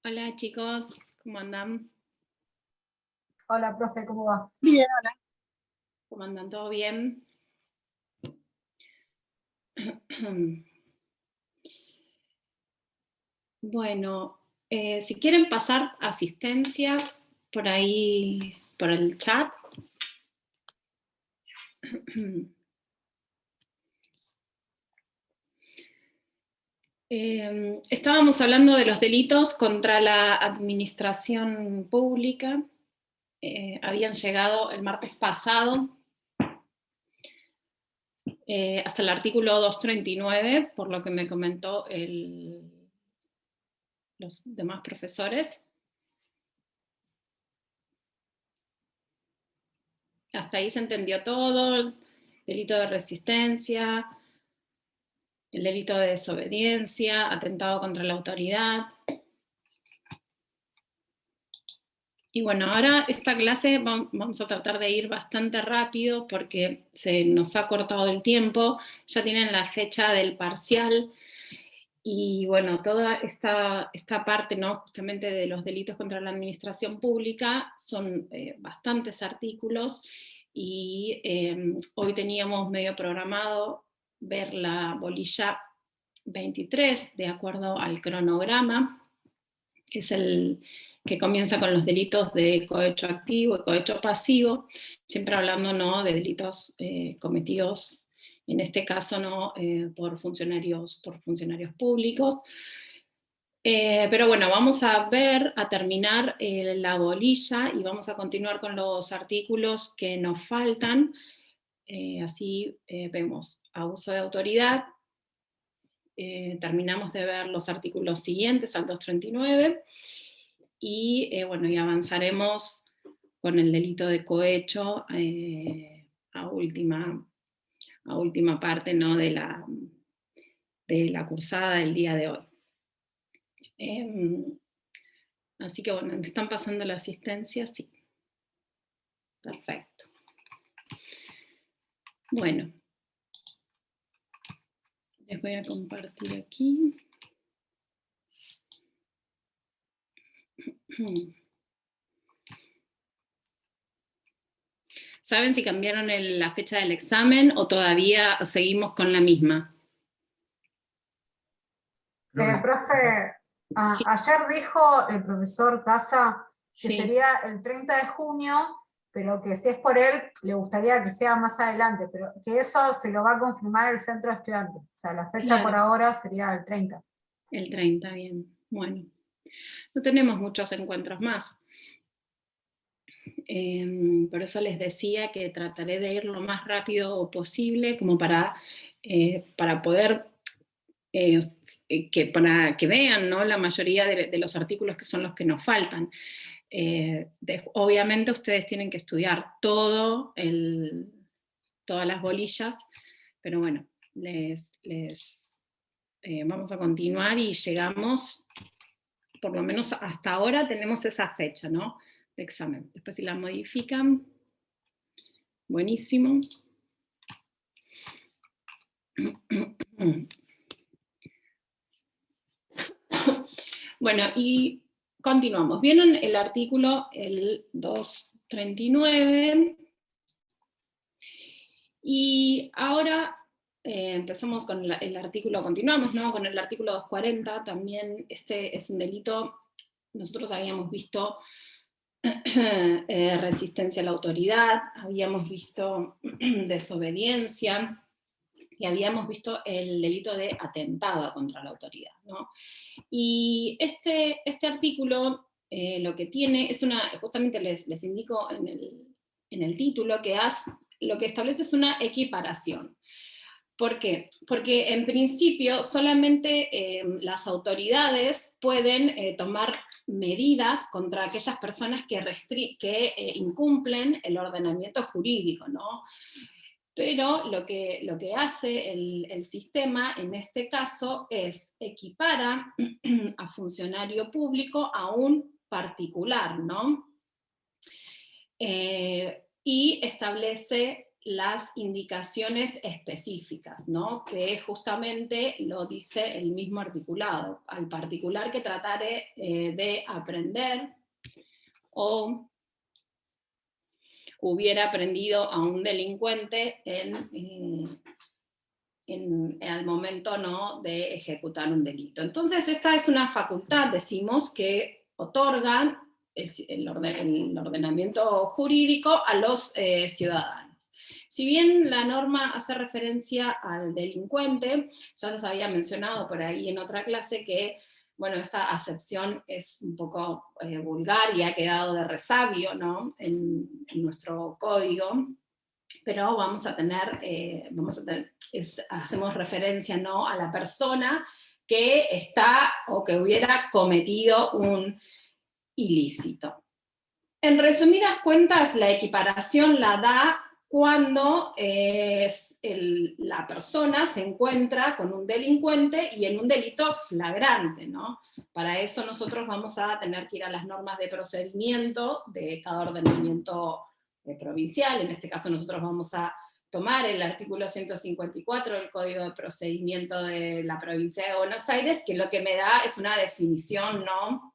Hola chicos, ¿cómo andan? Hola, profe, ¿cómo va? Bien, hola. ¿Cómo andan? ¿Todo bien? Bueno, si quieren pasar asistencia por ahí, por el chat. Estábamos hablando de los delitos contra la administración pública. Habían llegado el martes pasado hasta el artículo 239, por lo que me comentó los demás profesores. Hasta ahí se entendió todo, el delito de resistencia, el delito de desobediencia, atentado contra la autoridad. Y bueno, ahora esta clase vamos a tratar de ir bastante rápido porque se nos ha cortado el tiempo, ya tienen la fecha del parcial, y bueno, toda esta parte, ¿no?, justamente de los delitos contra la administración pública, son bastantes artículos, y hoy teníamos medio programado ver la bolilla 23, de acuerdo al cronograma, que es el que comienza con los delitos de cohecho activo y cohecho pasivo, siempre hablando, ¿no?, de delitos cometidos, en este caso, ¿no?, por funcionarios públicos. Pero bueno, vamos a terminar la bolilla, y vamos a continuar con los artículos que nos faltan. Así vemos abuso de autoridad, terminamos de ver los artículos siguientes al 239, y bueno, y avanzaremos con el delito de cohecho a última parte, ¿no?, de la cursada del día de hoy. Así que bueno, ¿me están pasando la asistencia? Sí. Perfecto. Bueno. Les voy a compartir aquí. ¿Saben si cambiaron la fecha del examen o todavía seguimos con la misma? Profe, Sí. ayer dijo el profesor Casa que Sí. sería el 30 de junio, pero que si es por él, le gustaría que sea más adelante, pero que eso se lo va a confirmar el centro de estudiantes. O sea, la fecha por ahora sería el 30. El 30, bien. Bueno, no tenemos muchos encuentros más. Por eso les decía que trataré de ir lo más rápido posible, como para poder, para que vean, ¿no?, la mayoría de los artículos que son los que nos faltan. Obviamente ustedes tienen que estudiar todas las bolillas, pero bueno, vamos a continuar, y llegamos, por lo menos hasta ahora tenemos esa fecha, ¿no?, de examen. Después si la modifican, buenísimo. Bueno, y continuamos. ¿Vieron el artículo, el 239? Y ahora empezamos con el artículo, continuamos, ¿no?, con el artículo 240, también este es un delito. Nosotros habíamos visto resistencia a la autoridad, habíamos visto desobediencia, y habíamos visto el delito de atentado contra la autoridad, ¿no? Y este artículo lo que tiene es justamente les indico en el título, que lo que establece es una equiparación. ¿Por qué? Porque en principio solamente las autoridades pueden tomar medidas contra aquellas personas que incumplen el ordenamiento jurídico, ¿no? Pero lo que hace el sistema en este caso es equipara a funcionario público a un particular, ¿no? Y establece las indicaciones específicas, ¿no? Que justamente lo dice el mismo articulado. Al particular que tratare de aprender o hubiera aprendido a un delincuente al momento, ¿no?, de ejecutar un delito. Entonces esta es una facultad, decimos, que otorgan el ordenamiento jurídico a los ciudadanos. Si bien la norma hace referencia al delincuente, ya les había mencionado por ahí en otra clase que, bueno, esta acepción es un poco vulgar y ha quedado de resabio, ¿no?, en nuestro código, pero hacemos referencia, ¿no?, a la persona que está o que hubiera cometido un ilícito. En resumidas cuentas, la equiparación la da cuando la persona se encuentra con un delincuente y en un delito flagrante, ¿no? Para eso nosotros vamos a tener que ir a las normas de procedimiento de cada ordenamiento provincial. En este caso nosotros vamos a tomar el artículo 154 del Código de Procedimiento de la provincia de Buenos Aires, que lo que me da es una definición, ¿no?,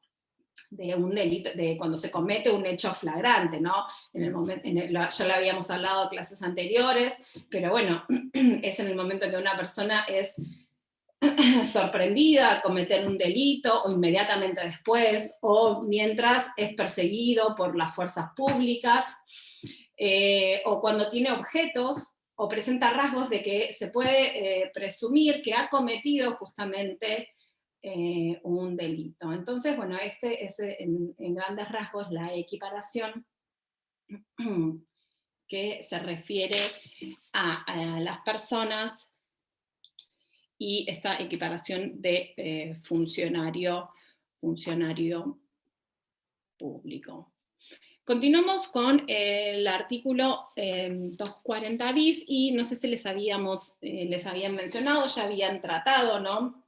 de un delito, de cuando se comete un hecho flagrante, ¿no? Ya lo habíamos hablado en clases anteriores, pero bueno, es en el momento que una persona es sorprendida a cometer un delito, o inmediatamente después, o mientras es perseguido por las fuerzas públicas, o cuando tiene objetos, o presenta rasgos de que se puede presumir que ha cometido justamente un delito. Entonces, bueno, este es en grandes rasgos la equiparación que se refiere a las personas y esta equiparación de funcionario público. Continuamos con el artículo 240 bis, y no sé si les habían mencionado, ya habían tratado, ¿no?,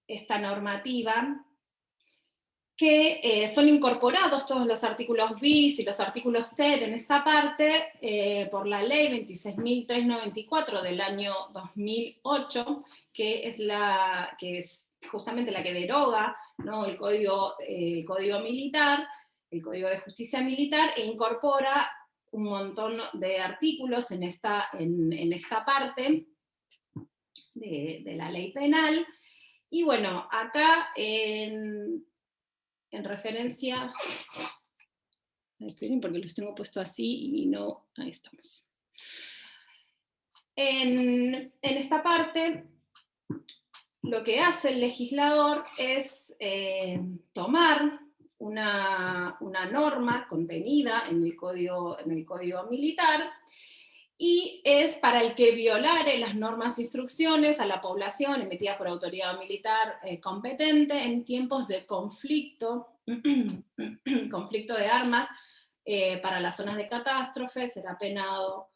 esta normativa, que son incorporados todos los artículos bis y los artículos ter en esta parte por la ley 26.394 del año 2008, que es justamente la que deroga, ¿no?, el código militar, el Código de Justicia Militar, e incorpora un montón de artículos en esta parte de la ley penal. Y bueno, acá en referencia, esperen porque los tengo puesto así y no, ahí estamos. En esta parte, lo que hace el legislador es tomar una norma contenida en el Código Militar, y es para el que violare las normas e instrucciones a la población emitidas por autoridad militar competente en tiempos de conflicto de armas para las zonas de catástrofe, será penado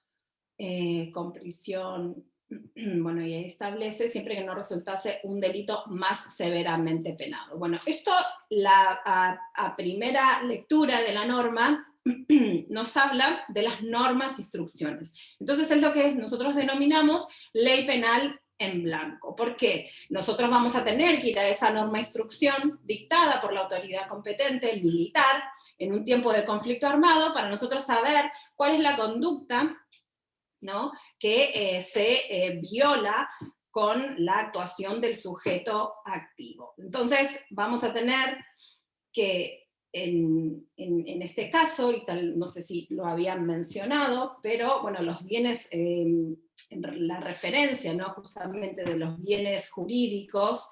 con prisión, bueno, y ahí establece, siempre que no resultase un delito más severamente penado. Bueno, esto a primera lectura de la norma nos habla de las normas e instrucciones. Entonces es lo que nosotros denominamos ley penal en blanco. ¿Por qué? Nosotros vamos a tener que ir a esa norma e instrucción dictada por la autoridad competente, el militar, en un tiempo de conflicto armado, para nosotros saber cuál es la conducta, ¿no?, que se viola con la actuación del sujeto activo. Entonces vamos a tener que en este caso, y tal, no sé si lo habían mencionado, pero bueno, los bienes, la referencia, ¿no?, justamente de los bienes jurídicos,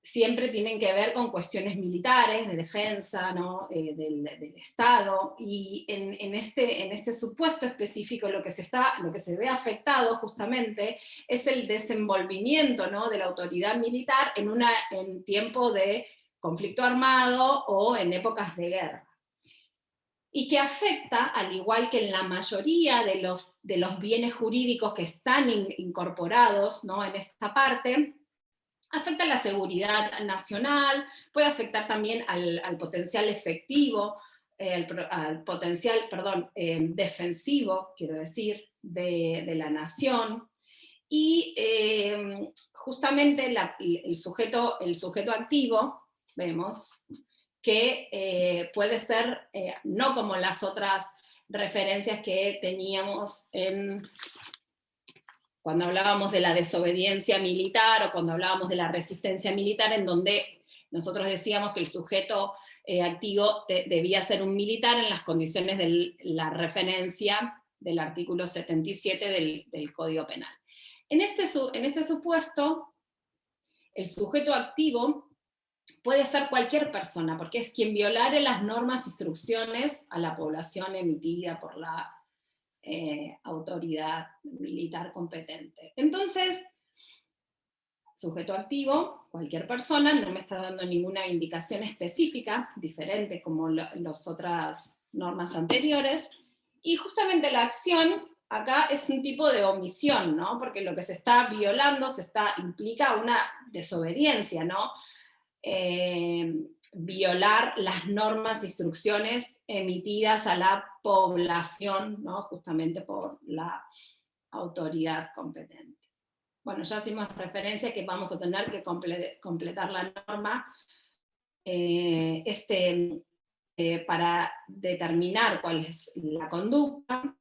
siempre tienen que ver con cuestiones militares, de defensa, ¿no?, del Estado, y en este supuesto específico lo que se ve afectado justamente es el desenvolvimiento, ¿no?, de la autoridad militar en tiempo de conflicto armado o en épocas de guerra. Y que afecta, al igual que en la mayoría de los bienes jurídicos que están incorporados, ¿no?, en esta parte, afecta a la seguridad nacional, puede afectar también al potencial efectivo al potencial, defensivo, quiero decir, de la nación, y justamente el sujeto activo, vemos, que puede ser, no como las otras referencias que teníamos cuando hablábamos de la desobediencia militar o cuando hablábamos de la resistencia militar, en donde nosotros decíamos que el sujeto activo debía ser un militar en las condiciones de la referencia del artículo 77 del Código Penal. En este supuesto, el sujeto activo puede ser cualquier persona, porque es quien violare las normas e instrucciones a la población emitida por la autoridad militar competente. Entonces, sujeto activo, cualquier persona, no me está dando ninguna indicación específica, diferente como las otras normas anteriores, y justamente la acción acá es un tipo de omisión, ¿no? Porque lo que se está violando implica una desobediencia, ¿no? Violar las normas e instrucciones emitidas a la población, ¿no? Justamente por la autoridad competente. Bueno, ya hicimos referencia que vamos a tener que completar la norma para determinar cuál es la conducta.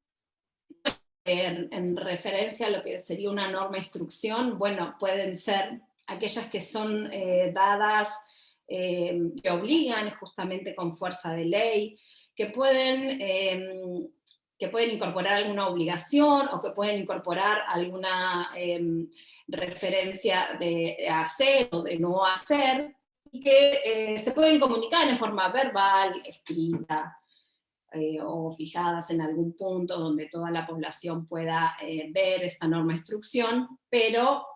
En referencia a lo que sería una norma instrucción, bueno, pueden ser aquellas que son dadas, que obligan justamente con fuerza de ley, que pueden incorporar alguna obligación o que pueden incorporar alguna referencia de hacer o de no hacer, y que se pueden comunicar en forma verbal, escrita, o fijadas en algún punto donde toda la población pueda ver esta norma de instrucción, pero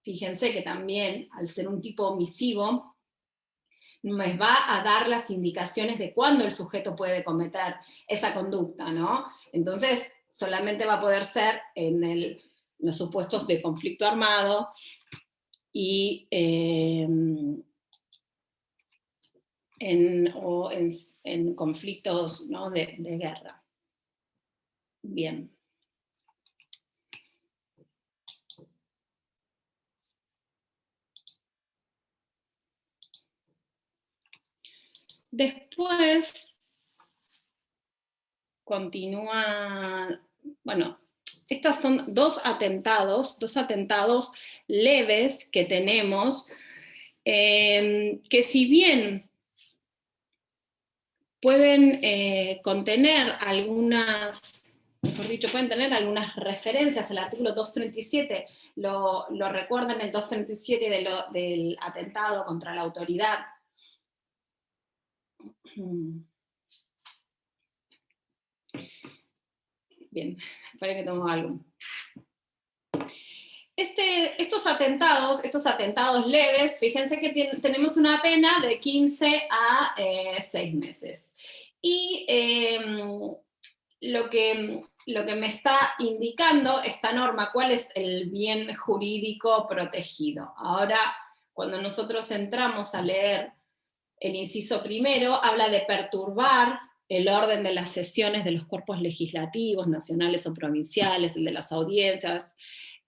fíjense que también, al ser un tipo omisivo, me va a dar las indicaciones de cuándo el sujeto puede cometer esa conducta, ¿no? Entonces, solamente va a poder ser en los supuestos de conflicto armado y en conflictos, ¿no? de guerra. Bien. Después continúa, bueno, estos son dos atentados leves que tenemos, que si bien pueden contener algunas, mejor dicho, pueden tener algunas referencias al artículo 237, lo recuerdan el 237 del atentado contra la autoridad. Bien, para que tomo algo. Estos atentados leves, fíjense que tenemos una pena de 15 a 6 meses. Y lo que me está indicando esta norma, cuál es el bien jurídico protegido. Ahora, cuando nosotros entramos a leer el inciso primero, habla de perturbar el orden de las sesiones de los cuerpos legislativos, nacionales o provinciales, el de las audiencias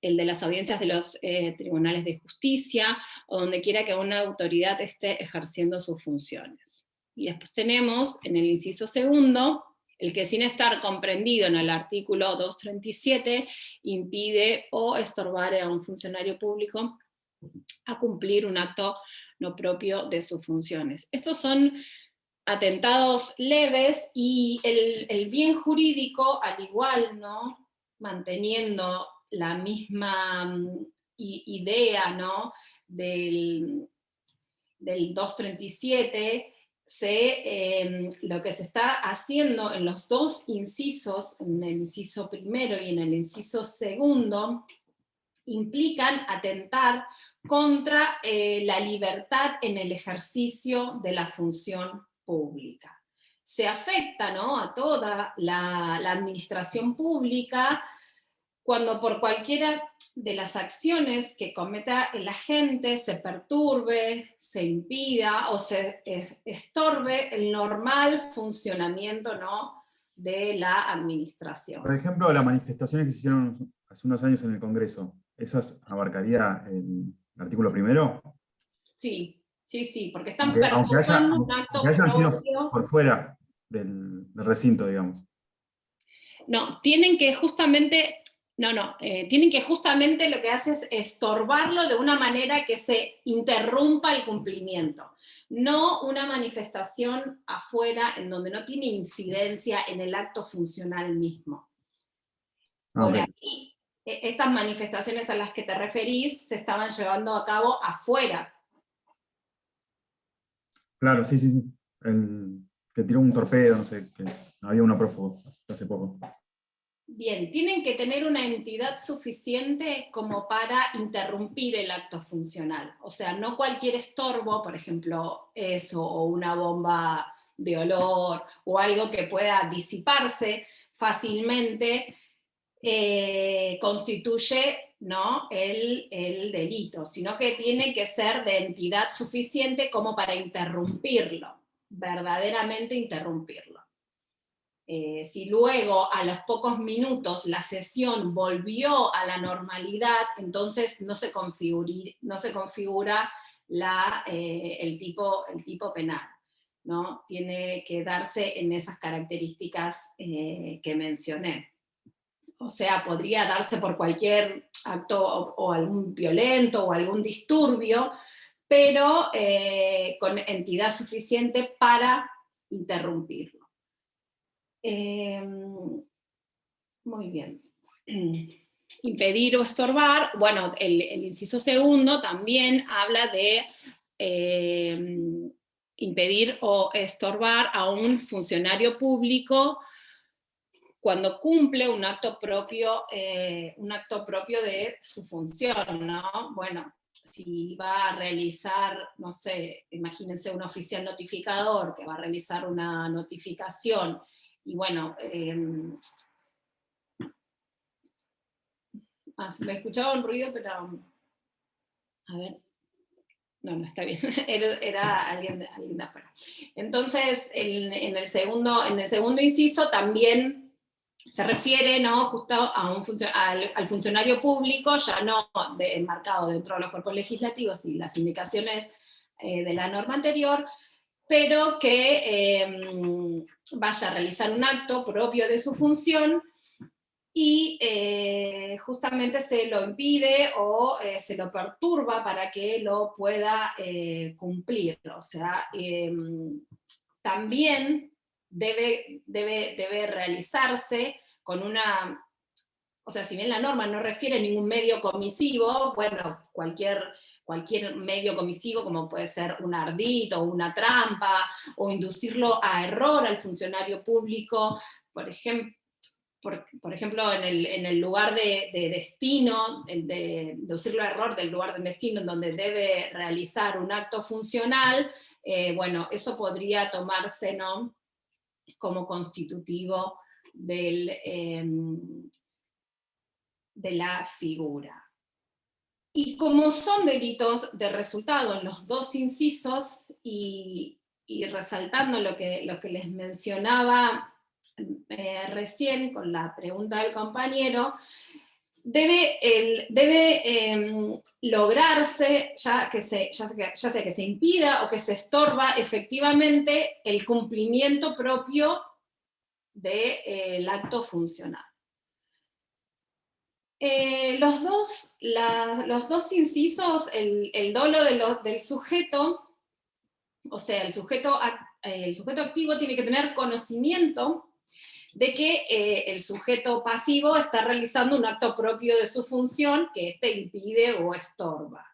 de los tribunales de justicia, o donde quiera que una autoridad esté ejerciendo sus funciones. Y después tenemos, en el inciso segundo, el que sin estar comprendido en el artículo 237, impide o estorbar a un funcionario público a cumplir un acto no propio de sus funciones. Estos son atentados leves, y el bien jurídico, al igual, ¿no? Manteniendo la misma idea, ¿no? del 237, lo que se está haciendo en los dos incisos, en el inciso primero y en el inciso segundo, implican atentar contra la libertad en el ejercicio de la función pública. Se afecta, ¿no? a toda la administración pública cuando por cualquiera de las acciones que cometa el agente se perturbe, se impida o se estorbe el normal funcionamiento, ¿no?, de la administración. Por ejemplo, las manifestaciones que se hicieron hace unos años en el Congreso, ¿esas abarcaría el artículo primero? Sí, sí, sí, porque están Aunque perturbando un acto hayan sido propio. por fuera del recinto, digamos. No, tienen que justamente, tienen que justamente lo que hace es estorbarlo de una manera que se interrumpa el cumplimiento. No una manifestación afuera en donde no tiene incidencia en el acto funcional mismo. Por Okay. ahí, estas manifestaciones a las que te referís se estaban llevando a cabo afuera. Claro, sí, sí, sí. Que tiró un torpedo, no sé, que había una prófugo hace poco. Bien, tienen que tener una entidad suficiente como para interrumpir el acto funcional. O sea, no cualquier estorbo, por ejemplo, eso, o una bomba de olor, o algo que pueda disiparse fácilmente, constituye, ¿no?, el delito, sino que tiene que ser de entidad suficiente como para interrumpirlo, verdaderamente interrumpirlo. Si luego a los pocos minutos la sesión volvió a la normalidad, entonces no se configura el tipo penal, ¿no? Tiene que darse en esas características que mencioné. O sea, podría darse por cualquier acto o algún violento o algún disturbio, pero con entidad suficiente para interrumpirlo. Muy bien. Impedir o estorbar, bueno, el inciso segundo también habla de impedir o estorbar a un funcionario público cuando cumple un acto propio de su función, ¿no? Bueno, si va a realizar, no sé, imagínense un oficial notificador que va a realizar una notificación y bueno, me escuchaba un ruido, pero a ver, no, está bien, era alguien de afuera. Entonces, en el segundo inciso también se refiere, ¿no?, justo a al funcionario público, ya no enmarcado dentro de los cuerpos legislativos y las indicaciones de la norma anterior, pero que vaya a realizar un acto propio de su función y justamente se lo impide o se lo perturba para que lo pueda cumplir. O sea, también debe realizarse con una, o sea, si bien la norma no refiere a ningún medio comisivo, bueno, cualquier medio comisivo, como puede ser un ardid o una trampa, o inducirlo a error al funcionario público, por ejemplo, en el lugar de destino, de inducirlo a error del lugar de destino en donde debe realizar un acto funcional, bueno, eso podría tomarse, ¿no?, como constitutivo de la figura. Y como son delitos de resultado en los dos incisos, y resaltando lo que les mencionaba recién con la pregunta del compañero, debe lograrse, ya sea que se impida o que se estorba efectivamente el cumplimiento propio del acto funcional. Los dos incisos, el dolo del sujeto, o sea, el sujeto activo tiene que tener conocimiento de que el sujeto pasivo está realizando un acto propio de su función que éste impide o estorba.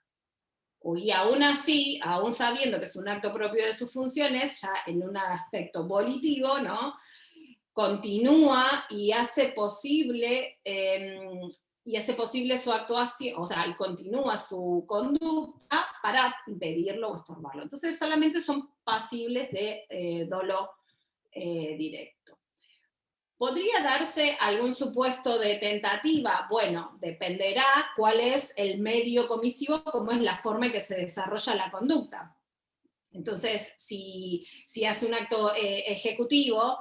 Y aún así, aún sabiendo que es un acto propio de sus funciones, ya en un aspecto volitivo, ¿no?, continúa y hace posible su actuación, o sea, y continúa su conducta para impedirlo o estorbarlo. Entonces solamente son pasibles de dolo directo. ¿Podría darse algún supuesto de tentativa? Bueno, dependerá cuál es el medio comisivo, cómo es la forma en que se desarrolla la conducta. Entonces, si hace un acto ejecutivo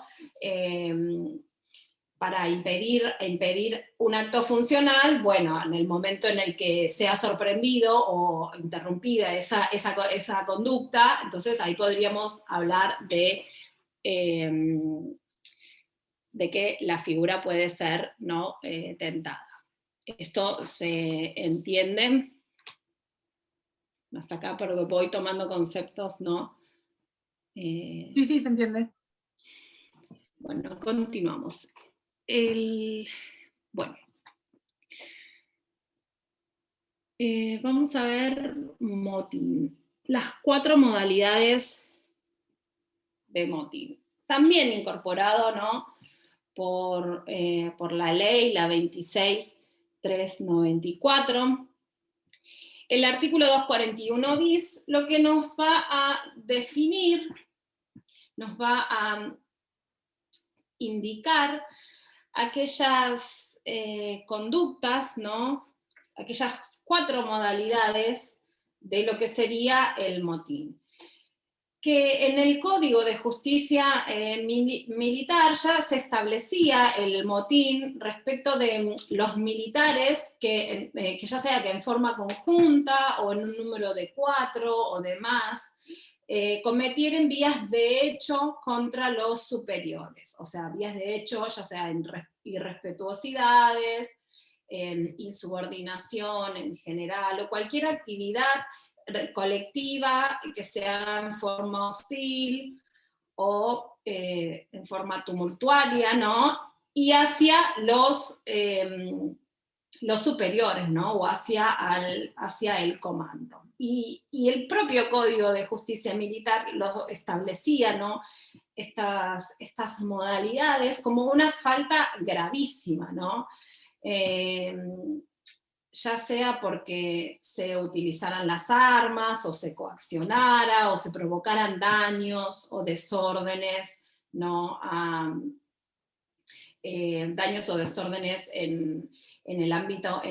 para impedir un acto funcional, bueno, en el momento en el que sea sorprendido o interrumpida esa conducta, entonces ahí podríamos hablar de que la figura puede ser, ¿no?, tentada. Esto se entiende hasta acá, porque voy tomando conceptos, ¿no? Sí, se entiende. Bueno, continuamos. Bueno. Vamos a ver motín. Las 4 modalidades de motín. También incorporado, ¿no?, por la ley, la 26.394. El artículo 241 bis lo que nos va a definir, nos va a indicar aquellas conductas, ¿no?, aquellas 4 modalidades de lo que sería el motín. Que en el Código de Justicia Militar ya se establecía el motín respecto de los militares que ya sea que en forma conjunta o en un número de 4 o de más, cometieran vías de hecho contra los superiores, o sea, vías de hecho ya sea en irrespetuosidades, en insubordinación en general, o cualquier actividad colectiva que se haga en forma hostil o en forma tumultuaria, ¿no?, y hacia los superiores, ¿no?, o hacia el comando. Y el propio Código de Justicia Militar lo establecía, ¿no?, estas modalidades como una falta gravísima, ¿no?, ya sea porque se utilizaran las armas, o se coaccionara, o se provocaran daños o desórdenes, ¿no?, daños o desórdenes en el ámbito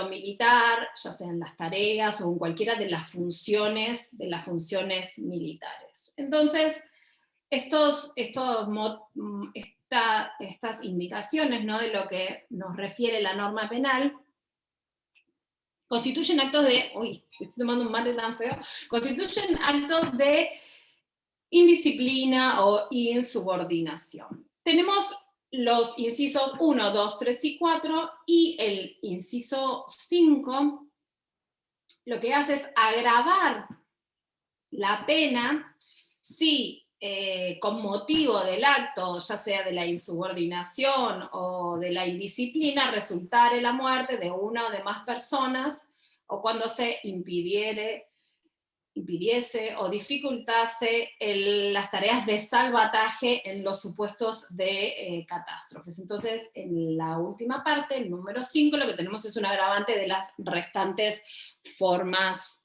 militar, ya sea en las tareas o en cualquiera de las funciones militares. Entonces, estas indicaciones, ¿no?, de lo que nos refiere la norma penal, constituyen actos de, estoy tomando un mate tan feo, constituyen actos de indisciplina o insubordinación. Tenemos los incisos 1, 2, 3 y 4, y el inciso 5 lo que hace es agravar la pena si con motivo del acto, ya sea de la insubordinación o de la indisciplina, resultare la muerte de una o de más personas, o cuando se impidiese o dificultase las tareas de salvataje en los supuestos de catástrofes. Entonces, en la última parte, el número 5, lo que tenemos es un agravante de las restantes formas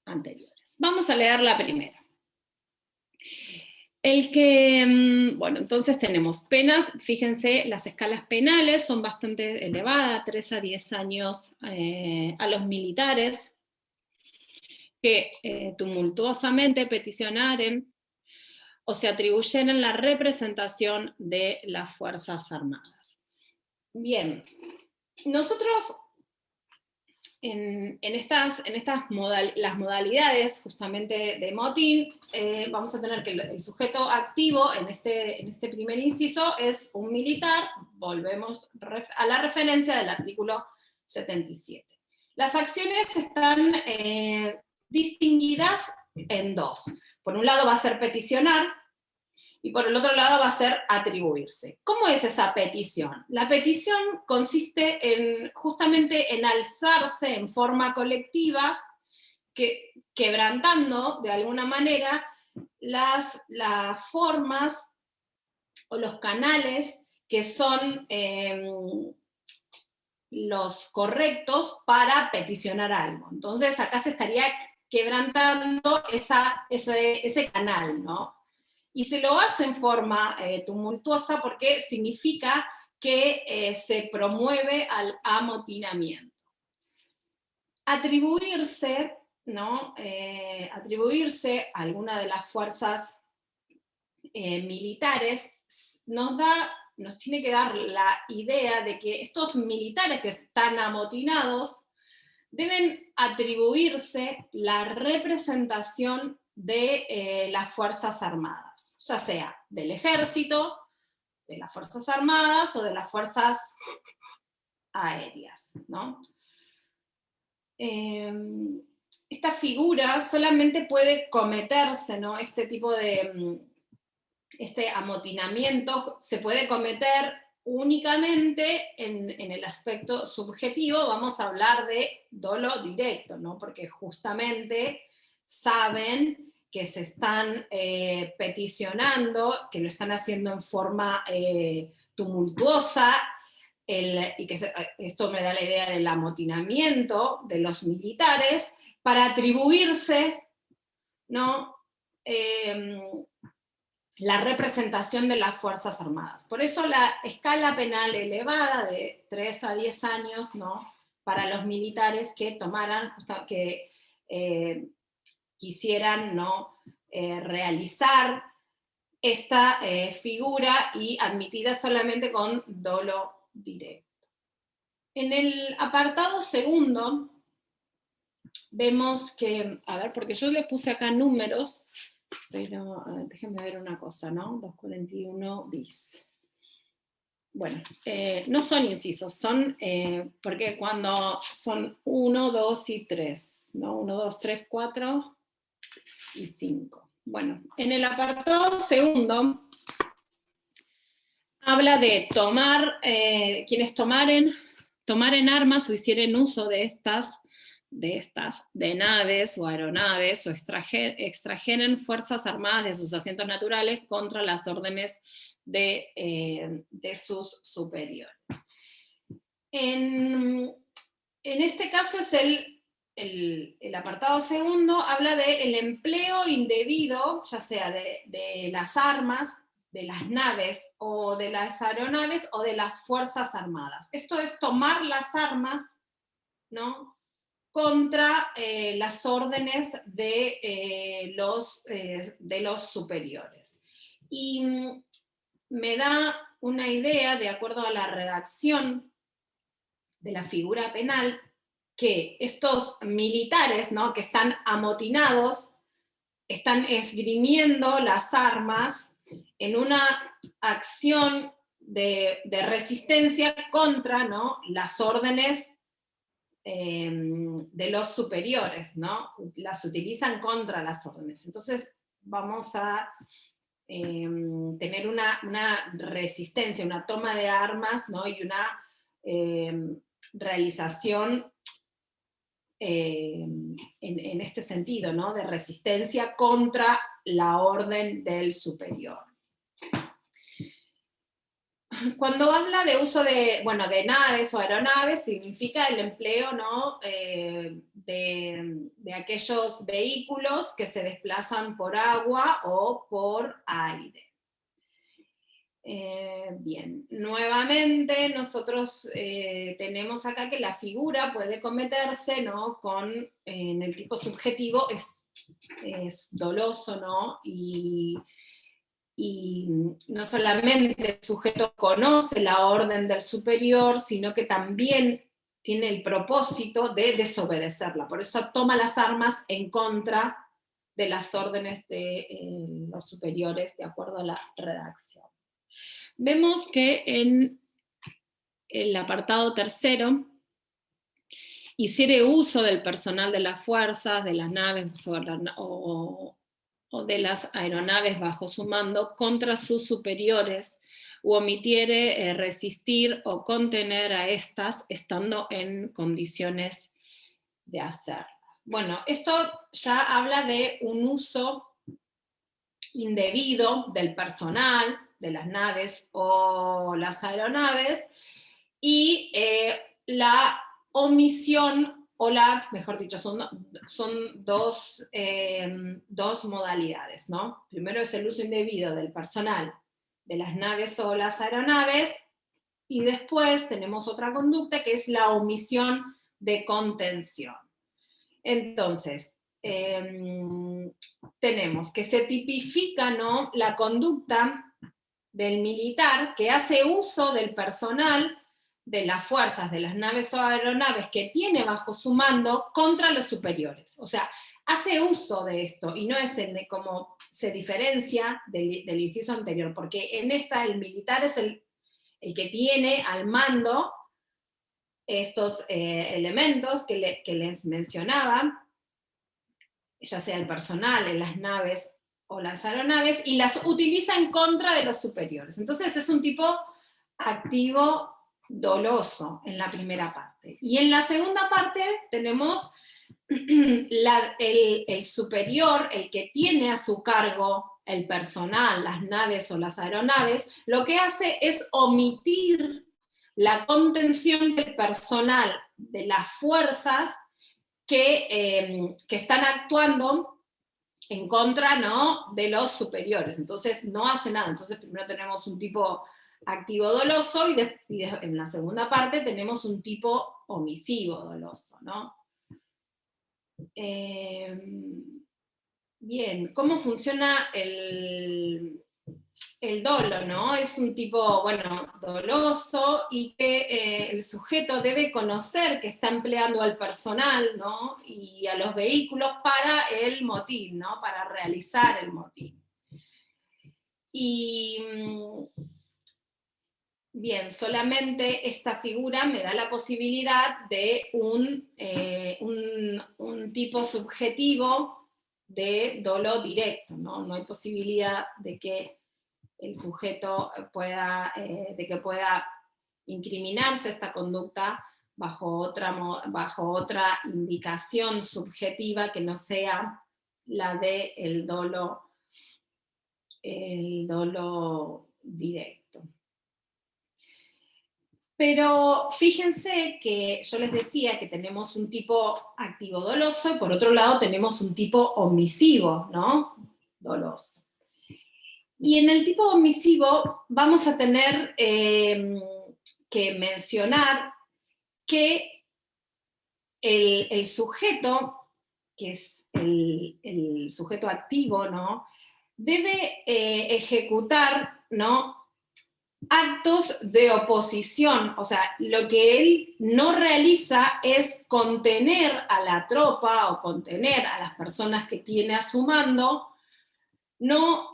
anteriores. Vamos a leer la primera. Bueno, entonces tenemos penas, fíjense, las escalas penales son bastante elevadas, 3 a 10 años a los militares que tumultuosamente peticionaren o se atribuyeran la representación de las Fuerzas Armadas. Bien, nosotros en las modalidades justamente de motín, vamos a tener que el sujeto activo en este primer inciso es un militar, volvemos a la referencia del artículo 77. Las acciones están distinguidas en 2. Por un lado va a ser peticionar, y por el otro lado va a ser atribuirse. ¿Cómo es esa petición? La petición consiste justamente en alzarse en forma colectiva, quebrantando de alguna manera las formas o los canales que son los correctos para peticionar algo. Entonces acá se estaría quebrantando ese canal, ¿no? Y se lo hace en forma tumultuosa porque significa que se promueve al amotinamiento. Atribuirse, ¿no? Atribuirse a alguna de las fuerzas militares nos tiene que dar la idea de que estos militares que están amotinados deben atribuirse la representación de las Fuerzas Armadas, ya sea del ejército, de las Fuerzas Armadas o de las Fuerzas Aéreas, ¿no? Esta figura solamente puede cometerse, ¿no? Este tipo de este amotinamiento se puede cometer únicamente en el aspecto subjetivo. Vamos a hablar de dolo directo, ¿no? Porque justamente saben que se están peticionando, que lo están haciendo en forma tumultuosa, y que esto me da la idea del amotinamiento de los militares para atribuirse, ¿no? La representación de las Fuerzas Armadas. Por eso la escala penal elevada de 3 a 10 años, ¿no? Para los militares que tomaran, que quisieran, ¿no? Realizar esta figura y admitida solamente con dolo directo. En el apartado segundo vemos que, a ver, porque yo le puse acá números, pero déjenme ver una cosa, ¿no? 241 bis. Bueno, no son incisos, son, porque cuando son 1, 2 y 3, ¿no? 1, 2, 3, 4 y 5. Bueno, en el apartado segundo habla de tomar, quienes tomaren armas o hicieren uso de naves o aeronaves o extrajeren fuerzas armadas de sus asientos naturales contra las órdenes de sus superiores. En este caso es el apartado segundo, habla del empleo indebido, ya sea de las armas, de las naves o de las aeronaves o de las fuerzas armadas. Esto es tomar las armas, ¿no? Contra las órdenes de los superiores. Y me da una idea, de acuerdo a la redacción de la figura penal, que estos militares, ¿no? Que están amotinados, están esgrimiendo las armas en una acción de resistencia contra, ¿no? Las órdenes de los superiores, ¿no? Las utilizan contra las órdenes. Entonces vamos a tener una resistencia, una toma de armas, ¿no? Y una realización en este sentido, ¿no? De resistencia contra la orden del superior. Cuando habla de uso de naves o aeronaves, significa el empleo, ¿no? de aquellos vehículos que se desplazan por agua o por aire. Bien, nuevamente nosotros tenemos acá que la figura puede cometerse, ¿no? En el tipo subjetivo es doloso, ¿no? Y no solamente el sujeto conoce la orden del superior, sino que también tiene el propósito de desobedecerla. Por eso toma las armas en contra de las órdenes de los superiores, de acuerdo a la redacción. Vemos que en el apartado tercero, hiciere uso del personal de las fuerzas, de las naves o de las aeronaves bajo su mando contra sus superiores, u omitiere resistir o contener a estas estando en condiciones de hacerlo. Bueno, esto ya habla de un uso indebido del personal, de las naves o las aeronaves, y la omisión mejor dicho, son dos modalidades, ¿no? Primero es el uso indebido del personal de las naves o las aeronaves, y después tenemos otra conducta que es la omisión de contención. Entonces, tenemos que se tipifica, ¿no?, la conducta del militar que hace uso del personal de las fuerzas, de las naves o aeronaves que tiene bajo su mando contra los superiores. O sea, hace uso de esto, y no es como se diferencia del inciso anterior, porque en esta el militar es el que tiene al mando estos elementos que les mencionaba, ya sea el personal en las naves o las aeronaves, y las utiliza en contra de los superiores. Entonces es un tipo activo doloso en la primera parte. Y en la segunda parte tenemos el superior, el que tiene a su cargo el personal, las naves o las aeronaves, lo que hace es omitir la contención del personal, de las fuerzas que están actuando en contra, ¿no?, de los superiores. Entonces no hace nada. Entonces primero tenemos un tipo activo doloso y en la segunda parte tenemos un tipo omisivo doloso, ¿no? Bien, ¿cómo funciona el dolo, ¿no? Es un tipo, bueno, doloso, y que el sujeto debe conocer que está empleando al personal, ¿no?, y a los vehículos para el motín, ¿no?, para realizar el motín. Y bien, solamente esta figura me da la posibilidad de un tipo subjetivo de dolo directo, ¿no? No hay posibilidad de que el sujeto pueda incriminarse esta conducta bajo otra indicación subjetiva que no sea la del dolo directo. Pero fíjense que yo les decía que tenemos un tipo activo doloso y por otro lado tenemos un tipo omisivo, ¿no?, doloso. Y en el tipo omisivo vamos a tener que mencionar que el sujeto, que es el sujeto activo, ¿no?, debe ejecutar, ¿no?, actos de oposición. O sea, lo que él no realiza es contener a la tropa o contener a las personas que tiene a su mando, no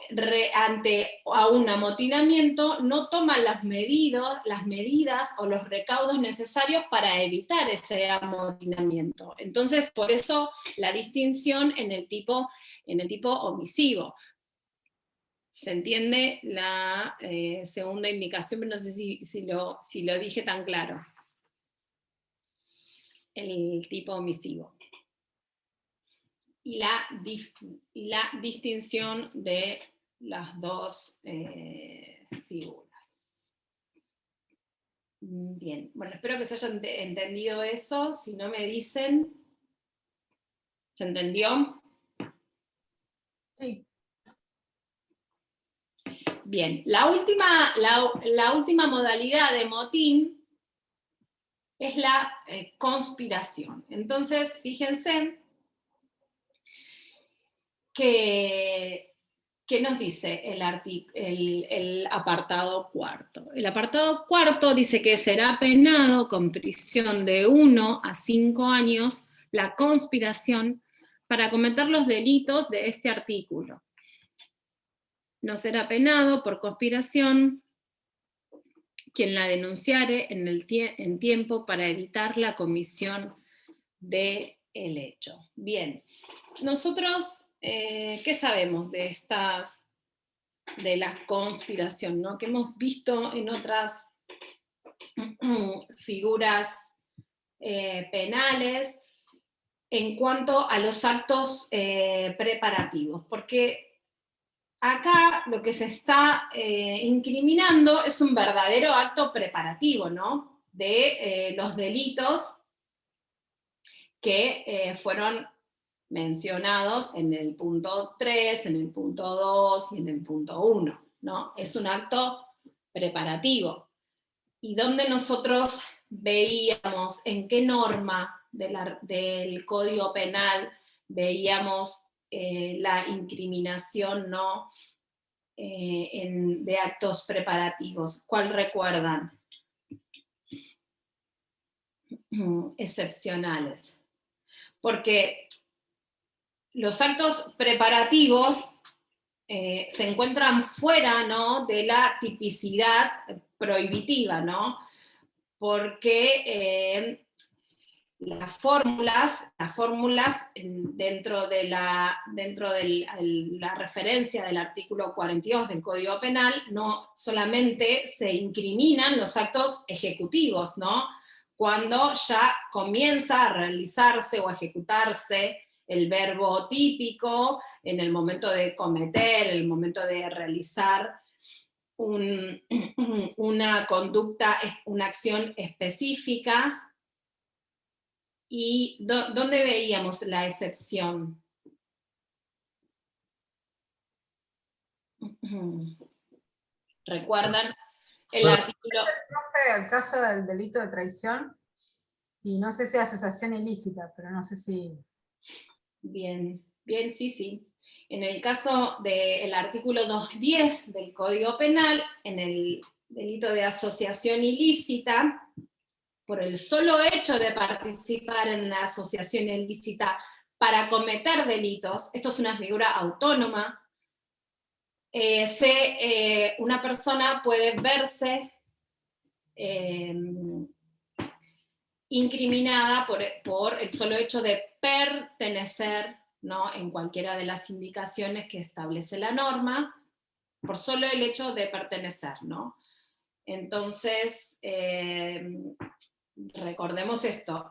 ante a un amotinamiento, no toma las medidas o los recaudos necesarios para evitar ese amotinamiento. Entonces, por eso la distinción en el tipo omisivo. ¿Se entiende la segunda indicación? Pero no sé si lo dije tan claro. El tipo omisivo. Y la distinción de las dos figuras. Bien, bueno, espero que se hayan entendido eso. Si no me dicen, ¿se entendió? Sí. Bien, la última modalidad de motín es la conspiración. Entonces, fíjense ¿qué nos dice el apartado cuarto? El apartado cuarto dice que será penado con prisión de 1 a 5 años la conspiración para cometer los delitos de este artículo. No será penado por conspiración quien la denunciare en tiempo para evitar la comisión del hecho. Bien, nosotros, ¿qué sabemos de la conspiración, ¿no?, que hemos visto en otras figuras penales en cuanto a los actos preparativos? Porque acá lo que se está incriminando es un verdadero acto preparativo, ¿no?, de los delitos que fueron mencionados en el punto 3, en el punto 2 y en el punto 1, ¿no? Es un acto preparativo. ¿Y dónde nosotros veíamos, en qué norma del Código Penal veíamos la incriminación, ¿no? De actos preparativos? ¿Cuál recuerdan? Excepcionales. Porque los actos preparativos se encuentran fuera, ¿no?, de la tipicidad prohibitiva, ¿no? Porque las fórmulas dentro de la referencia del artículo 42 del Código Penal no solamente se incriminan los actos ejecutivos, ¿no?, cuando ya comienza a realizarse o ejecutarse el verbo típico en el momento de cometer, en el momento de realizar una conducta, una acción específica. ¿Y dónde veíamos la excepción? ¿Recuerdan el artículo? El caso del delito de traición, y no sé si asociación ilícita, pero no sé si... Bien, sí. En el caso del artículo 210 del Código Penal, en el delito de asociación ilícita, por el solo hecho de participar en la asociación ilícita para cometer delitos, esto es una figura autónoma, una persona puede verse incriminada por el solo hecho de pertenecer, ¿no?, en cualquiera de las indicaciones que establece la norma, por solo el hecho de pertenecer, ¿no? Entonces, recordemos esto,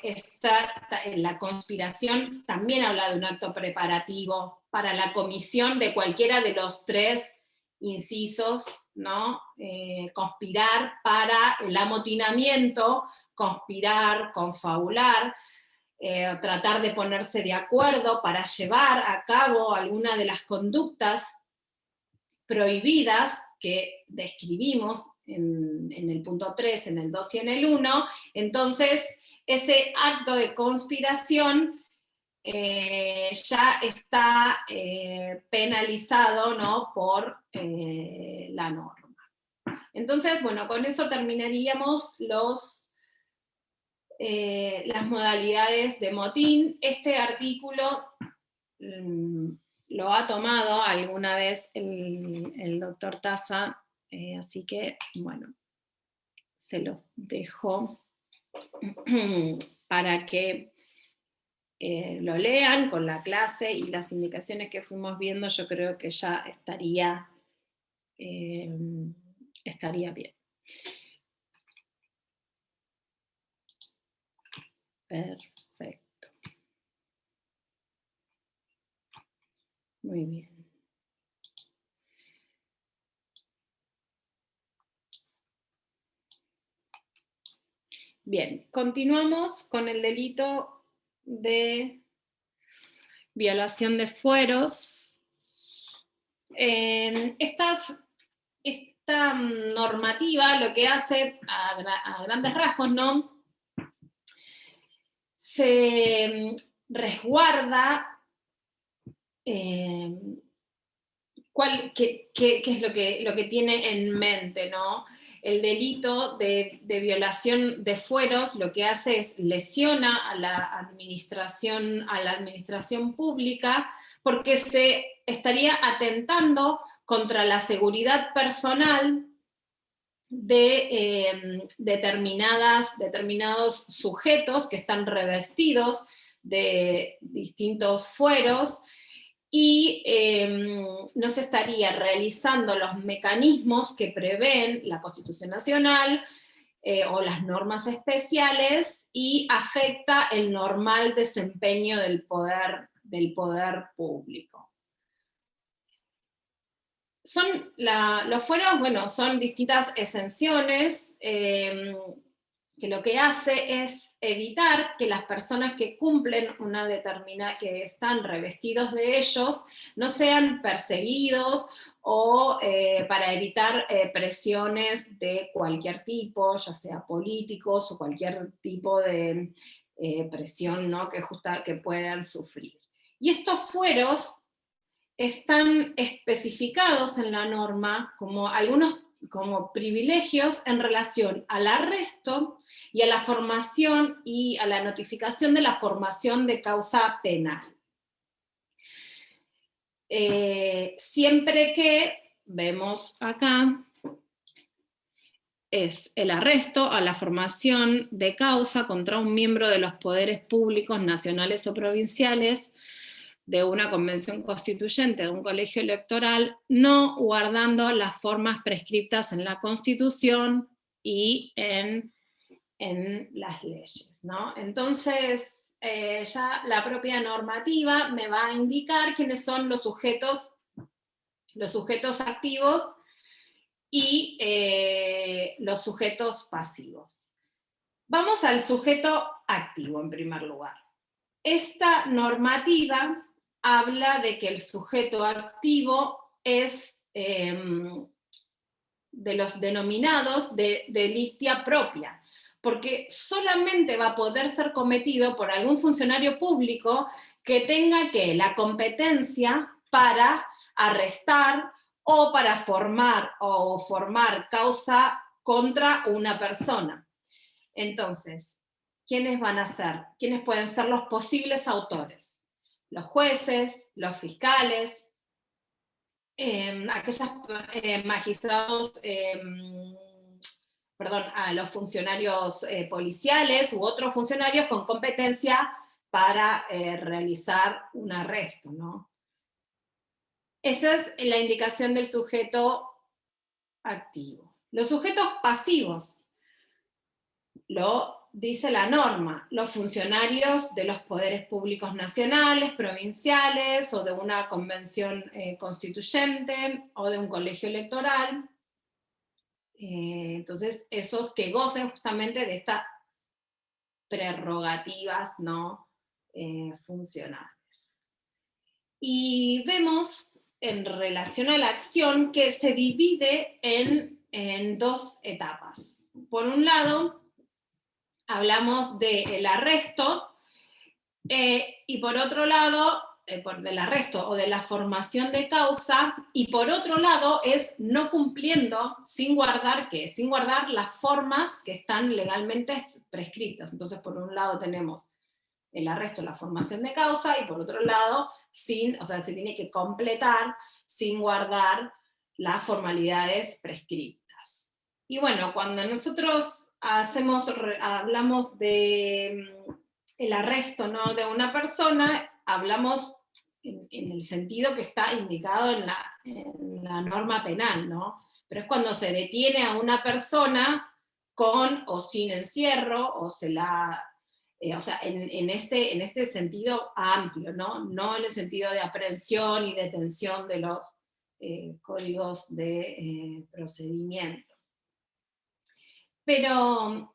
la conspiración también habla de un acto preparativo para la comisión de cualquiera de los tres incisos, ¿no? Conspirar para el amotinamiento, conspirar, confabular, tratar de ponerse de acuerdo para llevar a cabo alguna de las conductas prohibidas que describimos en el punto 3, en el 2 y en el 1, entonces ese acto de conspiración ya está penalizado, ¿no?, por la norma. Entonces, bueno, con eso terminaríamos las modalidades de motín. Este artículo lo ha tomado alguna vez el doctor Taza, así que, bueno, se los dejo para que lo lean con la clase y las indicaciones que fuimos viendo. Yo creo que ya estaría bien. Perfecto. Muy bien. Bien, continuamos con el delito de violación de fueros. Esta normativa lo que hace a grandes rasgos, ¿no?, se resguarda qué es lo que tiene en mente, ¿no? El delito de violación de fueros lo que hace es lesiona a la administración pública, porque se estaría atentando contra la seguridad personal de determinados sujetos que están revestidos de distintos fueros, y no se estaría realizando los mecanismos que prevén la Constitución Nacional o las normas especiales, y afecta el normal desempeño del poder público. Los fueros, bueno, son distintas exenciones. que lo que hace es evitar que las personas que cumplen una determinada, que están revestidos de ellos, no sean perseguidos o para evitar presiones de cualquier tipo, ya sea políticos o cualquier tipo de presión, ¿no? que puedan sufrir. Y estos fueros están especificados en la norma como algunos como privilegios en relación al arresto y a la formación y a la notificación de la formación de causa penal. Siempre que, vemos acá, es el arresto a la formación de causa contra un miembro de los poderes públicos nacionales o provinciales, de una convención constituyente, de un colegio electoral, no guardando las formas prescriptas en la Constitución y en las leyes, ¿no? Entonces, ya la propia normativa me va a indicar quiénes son los sujetos activos y los sujetos pasivos. Vamos al sujeto activo en primer lugar. Esta normativa habla de que el sujeto activo es de los denominados de delictia propia, porque solamente va a poder ser cometido por algún funcionario público que tenga la competencia para arrestar o para formar causa contra una persona. Entonces, ¿quiénes van a ser? ¿Quiénes pueden ser los posibles autores? Los jueces, los fiscales, aquellos magistrados, a los funcionarios policiales u otros funcionarios con competencia para realizar un arresto, ¿no? Esa es la indicación del sujeto activo. Los sujetos pasivos, lo dice la norma, los funcionarios de los poderes públicos nacionales, provinciales, o de una convención constituyente, o de un colegio electoral. Entonces, esos que gocen justamente de estas prerrogativas, ¿no? Funcionales. Y vemos, en relación a la acción, que se divide en dos etapas. Por un lado, hablamos del arresto, y por otro lado, del arresto o de la formación de causa, y por otro lado es no cumpliendo, sin guardar, ¿qué? Sin guardar las formas que están legalmente prescritas. Entonces, por un lado tenemos el arresto, la formación de causa, y por otro lado, se tiene que completar sin guardar las formalidades prescritas. Y bueno, cuando nosotros hablamos de el arresto, ¿no? de una persona, hablamos en el sentido que está indicado en la norma penal, ¿no? Pero es cuando se detiene a una persona con o sin encierro, o en este sentido amplio, ¿no? No en el sentido de aprehensión y detención de los códigos de procedimiento. Pero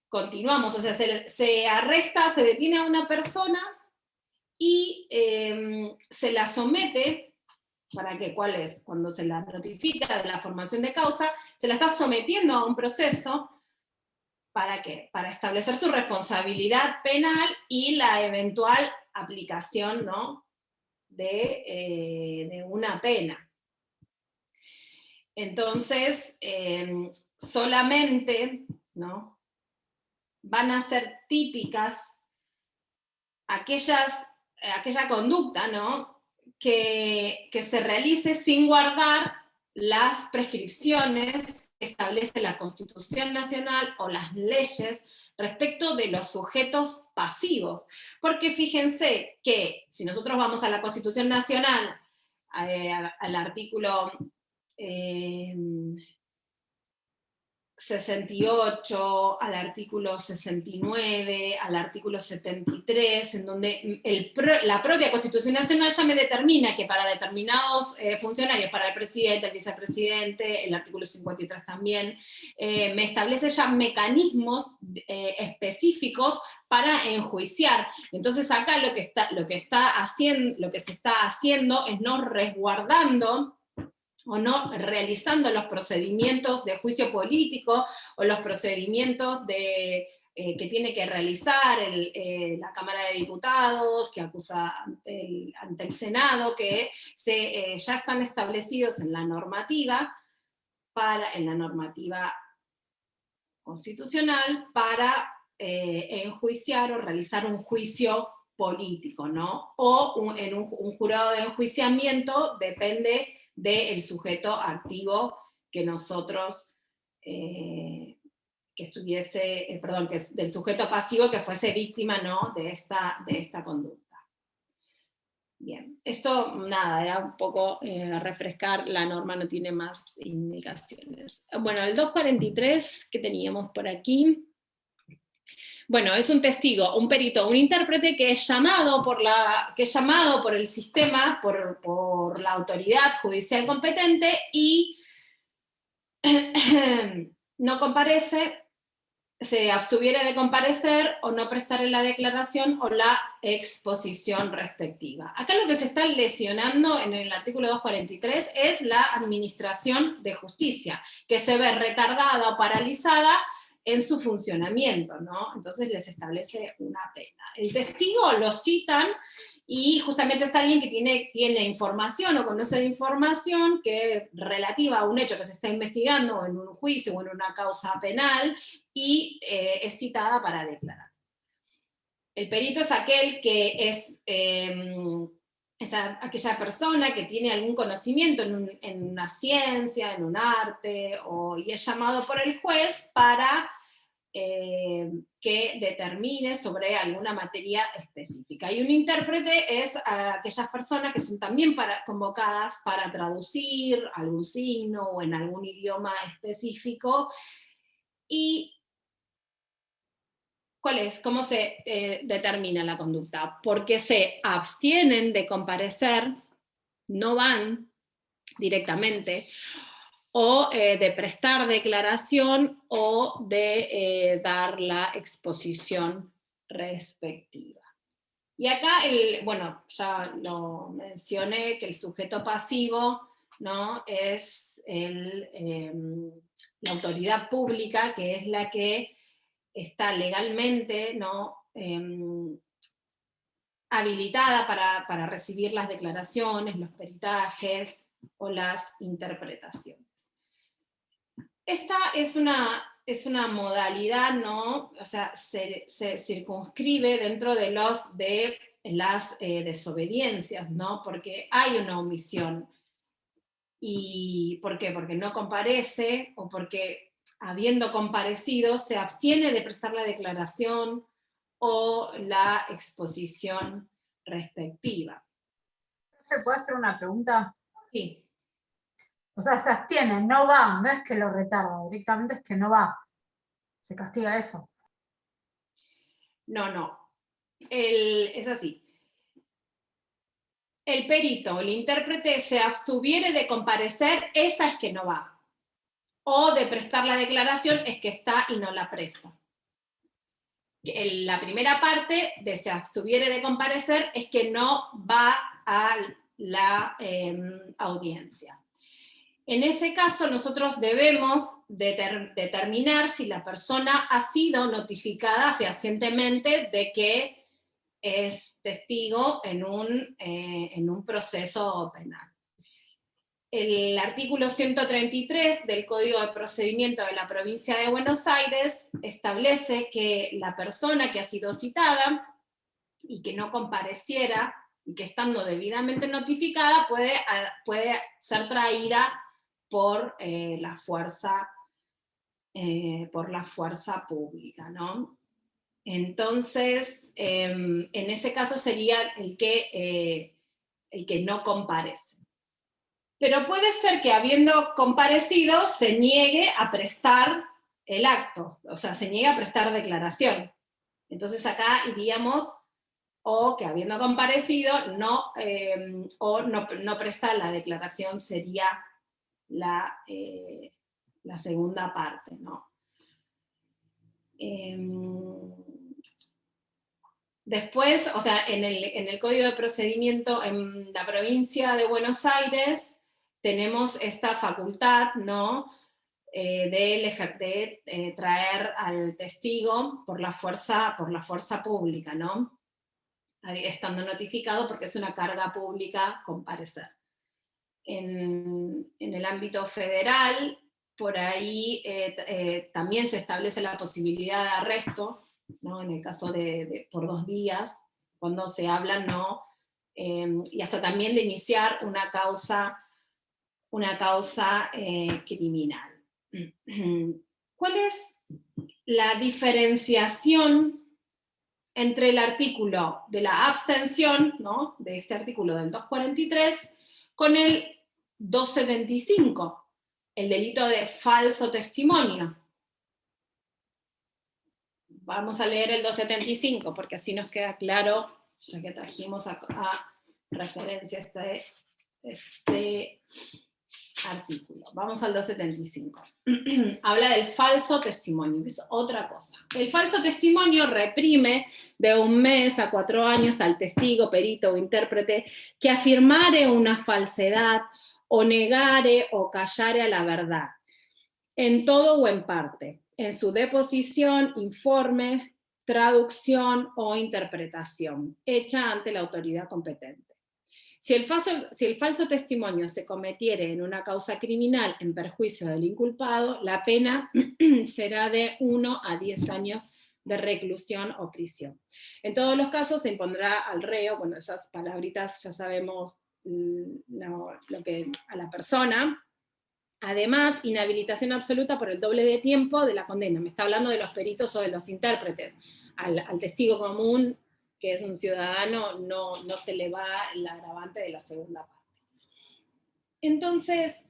continuamos, se arresta, se detiene a una persona y se la somete, ¿cuál es? Cuando se la notifica de la formación de causa, se la está sometiendo a un proceso. ¿Para qué? Para establecer su responsabilidad penal y la eventual aplicación, ¿no? de una pena. Entonces, solamente, ¿no? van a ser típicas aquella conducta, ¿no? que se realice sin guardar las prescripciones que establece la Constitución Nacional o las leyes respecto de los sujetos pasivos. Porque fíjense que si nosotros vamos a la Constitución Nacional, al artículo 68, al artículo 69, al artículo 73, en donde la propia Constitución Nacional ya me determina que para determinados funcionarios, para el presidente, el vicepresidente, el artículo 53 también, me establece ya mecanismos específicos para enjuiciar. Entonces acá lo que se está haciendo es no resguardando o no realizando los procedimientos de juicio político o los procedimientos que tiene que realizar la Cámara de Diputados, que acusa ante el Senado, que ya están establecidos en la normativa constitucional para enjuiciar o realizar un juicio político, ¿no? O en un jurado de enjuiciamiento depende del sujeto activo que nosotros, que del sujeto pasivo que fuese víctima, ¿no?, de esta conducta. Bien, esto nada, era un poco refrescar, la norma no tiene más indicaciones. Bueno, el 243 que teníamos por aquí. Bueno, es un testigo, un perito, un intérprete que es llamado por el sistema, por la autoridad judicial competente y no comparece, se abstuviere de comparecer o no prestar la declaración o la exposición respectiva. Acá lo que se está lesionando en el artículo 243 es la administración de justicia, que se ve retardada o paralizada en su funcionamiento, ¿no? Entonces les establece una pena. El testigo lo citan y justamente es alguien que tiene información o conoce de información que relativa a un hecho que se está investigando en un juicio o en una causa penal y es citada para declarar. El perito es aquel que es aquella persona que tiene algún conocimiento en una ciencia, en un arte, y es llamado por el juez para que determine sobre alguna materia específica. Y un intérprete es aquellas personas que son también convocadas para traducir algún signo o en algún idioma específico. ¿Y cuál es? ¿Cómo se determina la conducta? Porque se abstienen de comparecer, no van directamente, o de prestar declaración o de dar la exposición respectiva. Y acá, bueno, ya lo mencioné, que el sujeto pasivo, ¿no?, es la autoridad pública, que es la que está legalmente, ¿no?, habilitada para recibir las declaraciones, los peritajes o las interpretaciones. Esta es una modalidad, ¿no?, o sea, se circunscribe dentro de las desobediencias, ¿no?, porque hay una omisión. ¿Y por qué? Porque no comparece, o porque habiendo comparecido se abstiene de prestar la declaración o la exposición respectiva. ¿Me puedo hacer una pregunta? Sí. O sea, se abstienen, no van, no es que lo retarda, directamente es que no va. ¿Se castiga eso? No. Es así. El perito, el intérprete, se abstuviere de comparecer, esa es que no va. O de prestar la declaración, es que está y no la presta. La primera parte de se abstuviere de comparecer es que no va a la audiencia. En ese caso nosotros debemos determinar si la persona ha sido notificada fehacientemente de que es testigo en un proceso penal. El artículo 133 del Código de Procedimiento de la Provincia de Buenos Aires establece que la persona que ha sido citada y que no compareciera, y que estando debidamente notificada, puede ser traída por la fuerza pública, ¿no? Entonces, en ese caso sería el que no comparece. Pero puede ser que habiendo comparecido se niegue a prestar el acto, o sea, se niega a prestar declaración. Entonces acá iríamos, o que habiendo comparecido, o no presta la declaración sería la segunda parte, ¿no? Después, o sea, en el Código de Procedimiento, en la provincia de Buenos Aires, tenemos esta facultad, ¿no?, de traer al testigo por la fuerza pública, ¿no?, estando notificado, porque es una carga pública comparecer. En el ámbito federal, por ahí también se establece la posibilidad de arresto, ¿no?, en el caso por 2 días, cuando se habla, ¿no?, y hasta también de iniciar una causa criminal. ¿Cuál es la diferenciación entre el artículo de la abstención, ¿no?, de este artículo del 243, con el 275, el delito de falso testimonio? Vamos a leer el 275, porque así nos queda claro, ya que trajimos a referencia este artículo. Vamos al 275. Habla del falso testimonio, que es otra cosa. El falso testimonio reprime de 1 mes a 4 años al testigo, perito o intérprete que afirmare una falsedad o negare o callare a la verdad, en todo o en parte, en su deposición, informe, traducción o interpretación, hecha ante la autoridad competente. Si el falso testimonio se cometiere en una causa criminal en perjuicio del inculpado, la pena será de 1 a 10 años de reclusión o prisión. En todos los casos se impondrá al reo, bueno, esas palabritas ya sabemos lo que a la persona. Además, inhabilitación absoluta por el doble de tiempo de la condena. Me está hablando de los peritos o de los intérpretes. Al testigo común, que es un ciudadano, no se le va el agravante de la segunda parte. Entonces,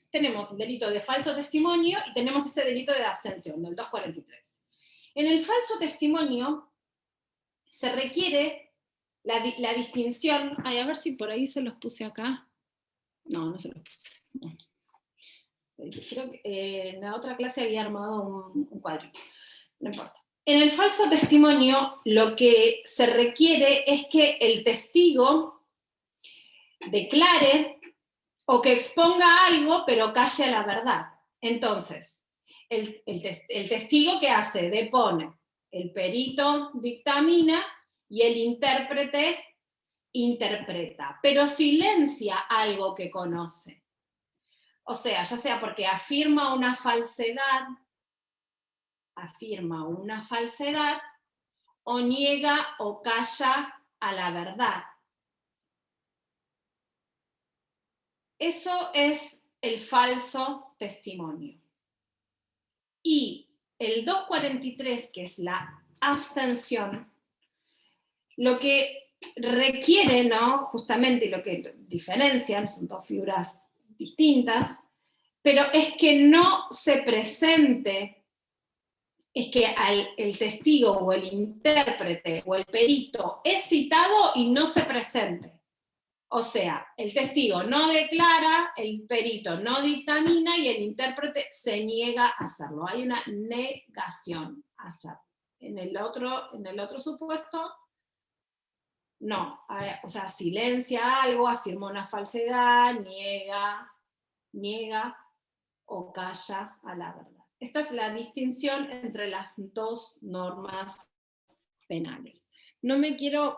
tenemos el delito de falso testimonio y tenemos este delito de abstención, del 243. En el falso testimonio se requiere la distinción, a ver si por ahí se los puse acá. No se los puse. No. Creo que en la otra clase había armado un cuadrito. No importa. En el falso testimonio lo que se requiere es que el testigo declare o que exponga algo pero calle la verdad. Entonces, el testigo, ¿qué hace? Depone, el perito dictamina y el intérprete interpreta, pero silencia algo que conoce. O sea, ya sea porque afirma una falsedad o niega o calla a la verdad. Eso es el falso testimonio. Y el 243, que es la abstención, lo que requiere, ¿no?, justamente lo que diferencian, son 2 figuras distintas, pero es que no se presente, es que el testigo o el intérprete o el perito es citado y no se presente. O sea, el testigo no declara, el perito no dictamina y el intérprete se niega a hacerlo. Hay una negación a hacerlo. En el otro supuesto, no. O sea, silencia algo, afirma una falsedad, niega o calla a la verdad. Esta es la distinción entre las 2 normas penales. No me quiero...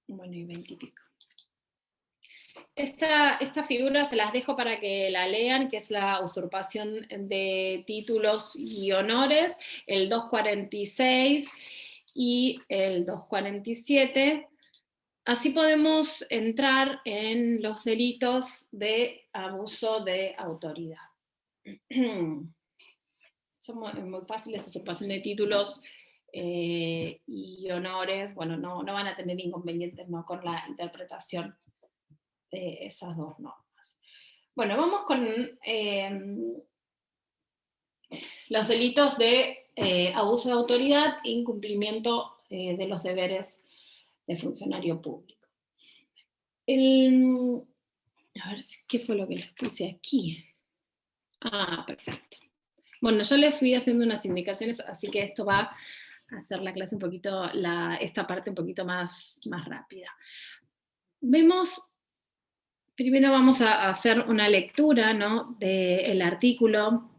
Bueno, y 20 y pico. Esta figura se las dejo para que la lean, que es la usurpación de títulos y honores, el 246 y el 247. Así podemos entrar en los delitos de abuso de autoridad. Son muy fáciles, usurpación de títulos y honores, bueno, no van a tener inconvenientes, ¿no?, con la interpretación de esas 2 normas. Bueno, vamos con los delitos de abuso de autoridad e incumplimiento de los deberes de funcionario público. A ver, ¿qué fue lo que les puse aquí? Ah, perfecto. Bueno, yo les fui haciendo unas indicaciones, así que esto va a hacer la clase un poquito, esta parte un poquito más rápida. Primero vamos a hacer una lectura, ¿no?, del artículo.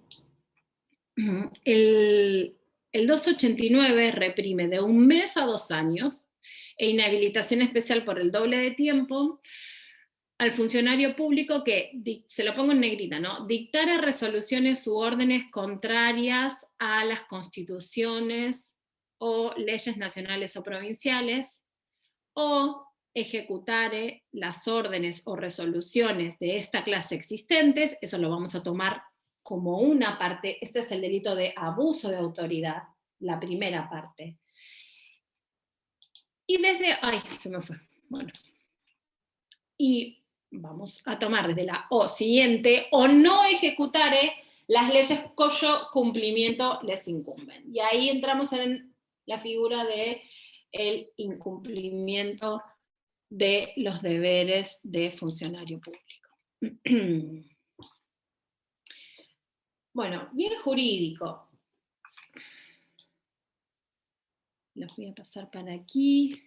El 289 reprime de 1 mes a 2 años e inhabilitación especial por el doble de tiempo al funcionario público que, se lo pongo en negrita, ¿no?, dictara resoluciones u órdenes contrarias a las constituciones o leyes nacionales o provinciales, o ejecutare las órdenes o resoluciones de esta clase existentes. Eso lo vamos a tomar como una parte. Este es el delito de abuso de autoridad, la primera parte. Y se me fue. Bueno. Y vamos a tomar desde la O siguiente, o no ejecutare las leyes cuyo cumplimiento les incumben. Y ahí entramos en la figura de el incumplimiento de los deberes de funcionario público. Bueno, bien jurídico. Los voy a pasar para aquí.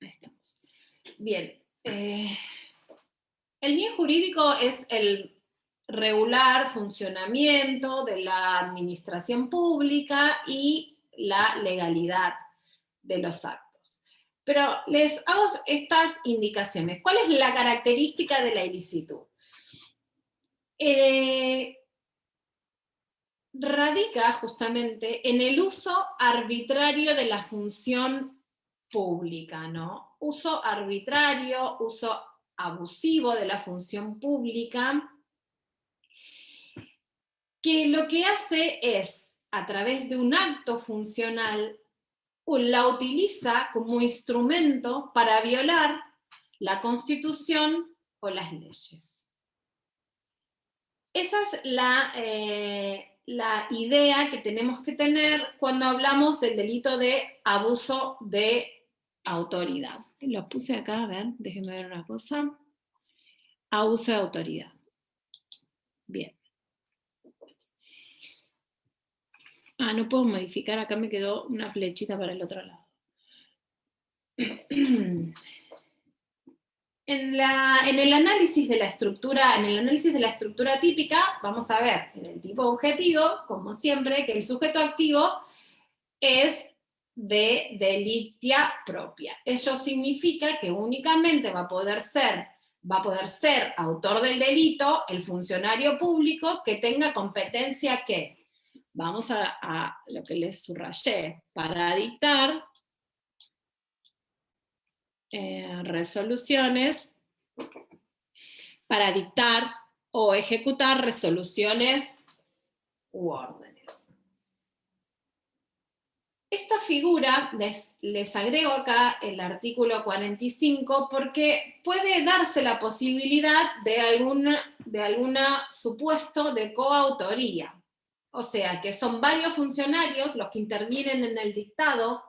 Ahí estamos. Bien. El bien jurídico es el regular funcionamiento de la administración pública y la legalidad de los actos. Pero les hago estas indicaciones. ¿Cuál es la característica de la ilicitud? Radica justamente en el uso arbitrario de la función pública, ¿no? Uso arbitrario, uso abusivo de la función pública, que lo que hace es, a través de un acto funcional, la utiliza como instrumento para violar la Constitución o las leyes. Esa es la idea que tenemos que tener cuando hablamos del delito de abuso de autoridad. Lo puse acá, a ver, déjenme ver una cosa. Abuso de autoridad. Bien. No puedo modificar, acá me quedó una flechita para el otro lado. En el análisis de la estructura típica, vamos a ver en el tipo objetivo, como siempre, que el sujeto activo es de delitia propia. Eso significa que únicamente va a poder ser autor del delito el funcionario público que tenga competencia que, vamos a lo que les subrayé, para dictar resoluciones, para dictar o ejecutar resoluciones u órdenes. Esta figura, les agrego acá el artículo 45, porque puede darse la posibilidad de algún supuesto de coautoría. O sea, que son varios funcionarios los que intervienen en el dictado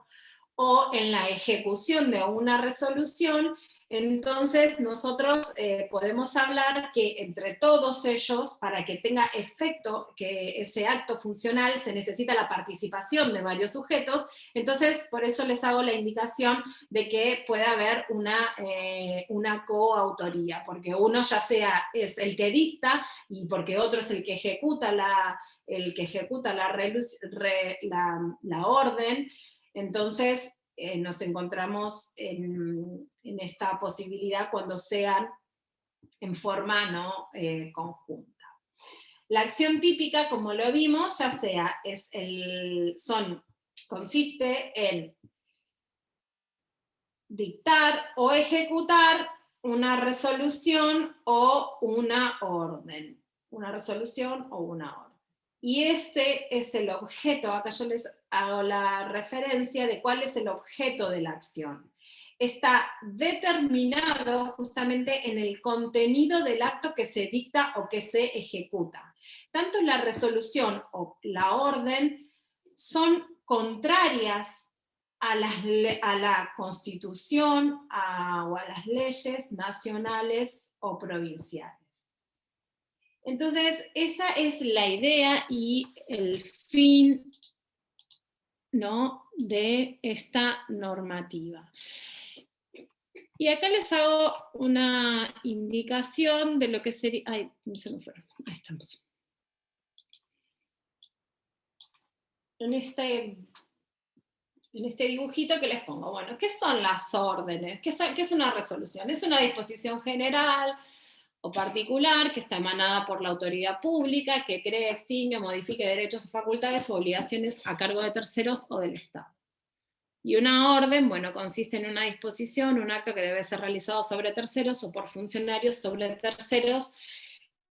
o en la ejecución de una resolución. Entonces nosotros podemos hablar que entre todos ellos, para que tenga efecto, que ese acto funcional, se necesita la participación de varios sujetos. Entonces por eso les hago la indicación de que puede haber una coautoría, porque uno ya sea es el que dicta y porque otro es el que ejecuta la orden. Entonces nos encontramos en esta posibilidad cuando sean en forma no conjunta. La acción típica, como lo vimos, ya sea consiste en dictar o ejecutar una resolución o una orden. Una resolución o una orden. Y ese es el objeto, acá yo les hago la referencia de cuál es el objeto de la acción. está determinado justamente en el contenido del acto que se dicta o que se ejecuta. Tanto la resolución o la orden son contrarias a la Constitución o a las leyes nacionales o provinciales. Entonces, esa es la idea y el fin, ¿no?, de esta normativa. Y acá les hago una indicación de lo que sería... Ay, se me fueron. Ahí estamos. En este dibujito que les pongo, bueno, ¿qué son las órdenes? ¿Qué es una resolución? Es una disposición general o particular que está emanada por la autoridad pública que cree, extingue, modifique derechos o facultades o obligaciones a cargo de terceros o del Estado. Y una orden, bueno, consiste en una disposición, un acto que debe ser realizado sobre terceros o por funcionarios sobre terceros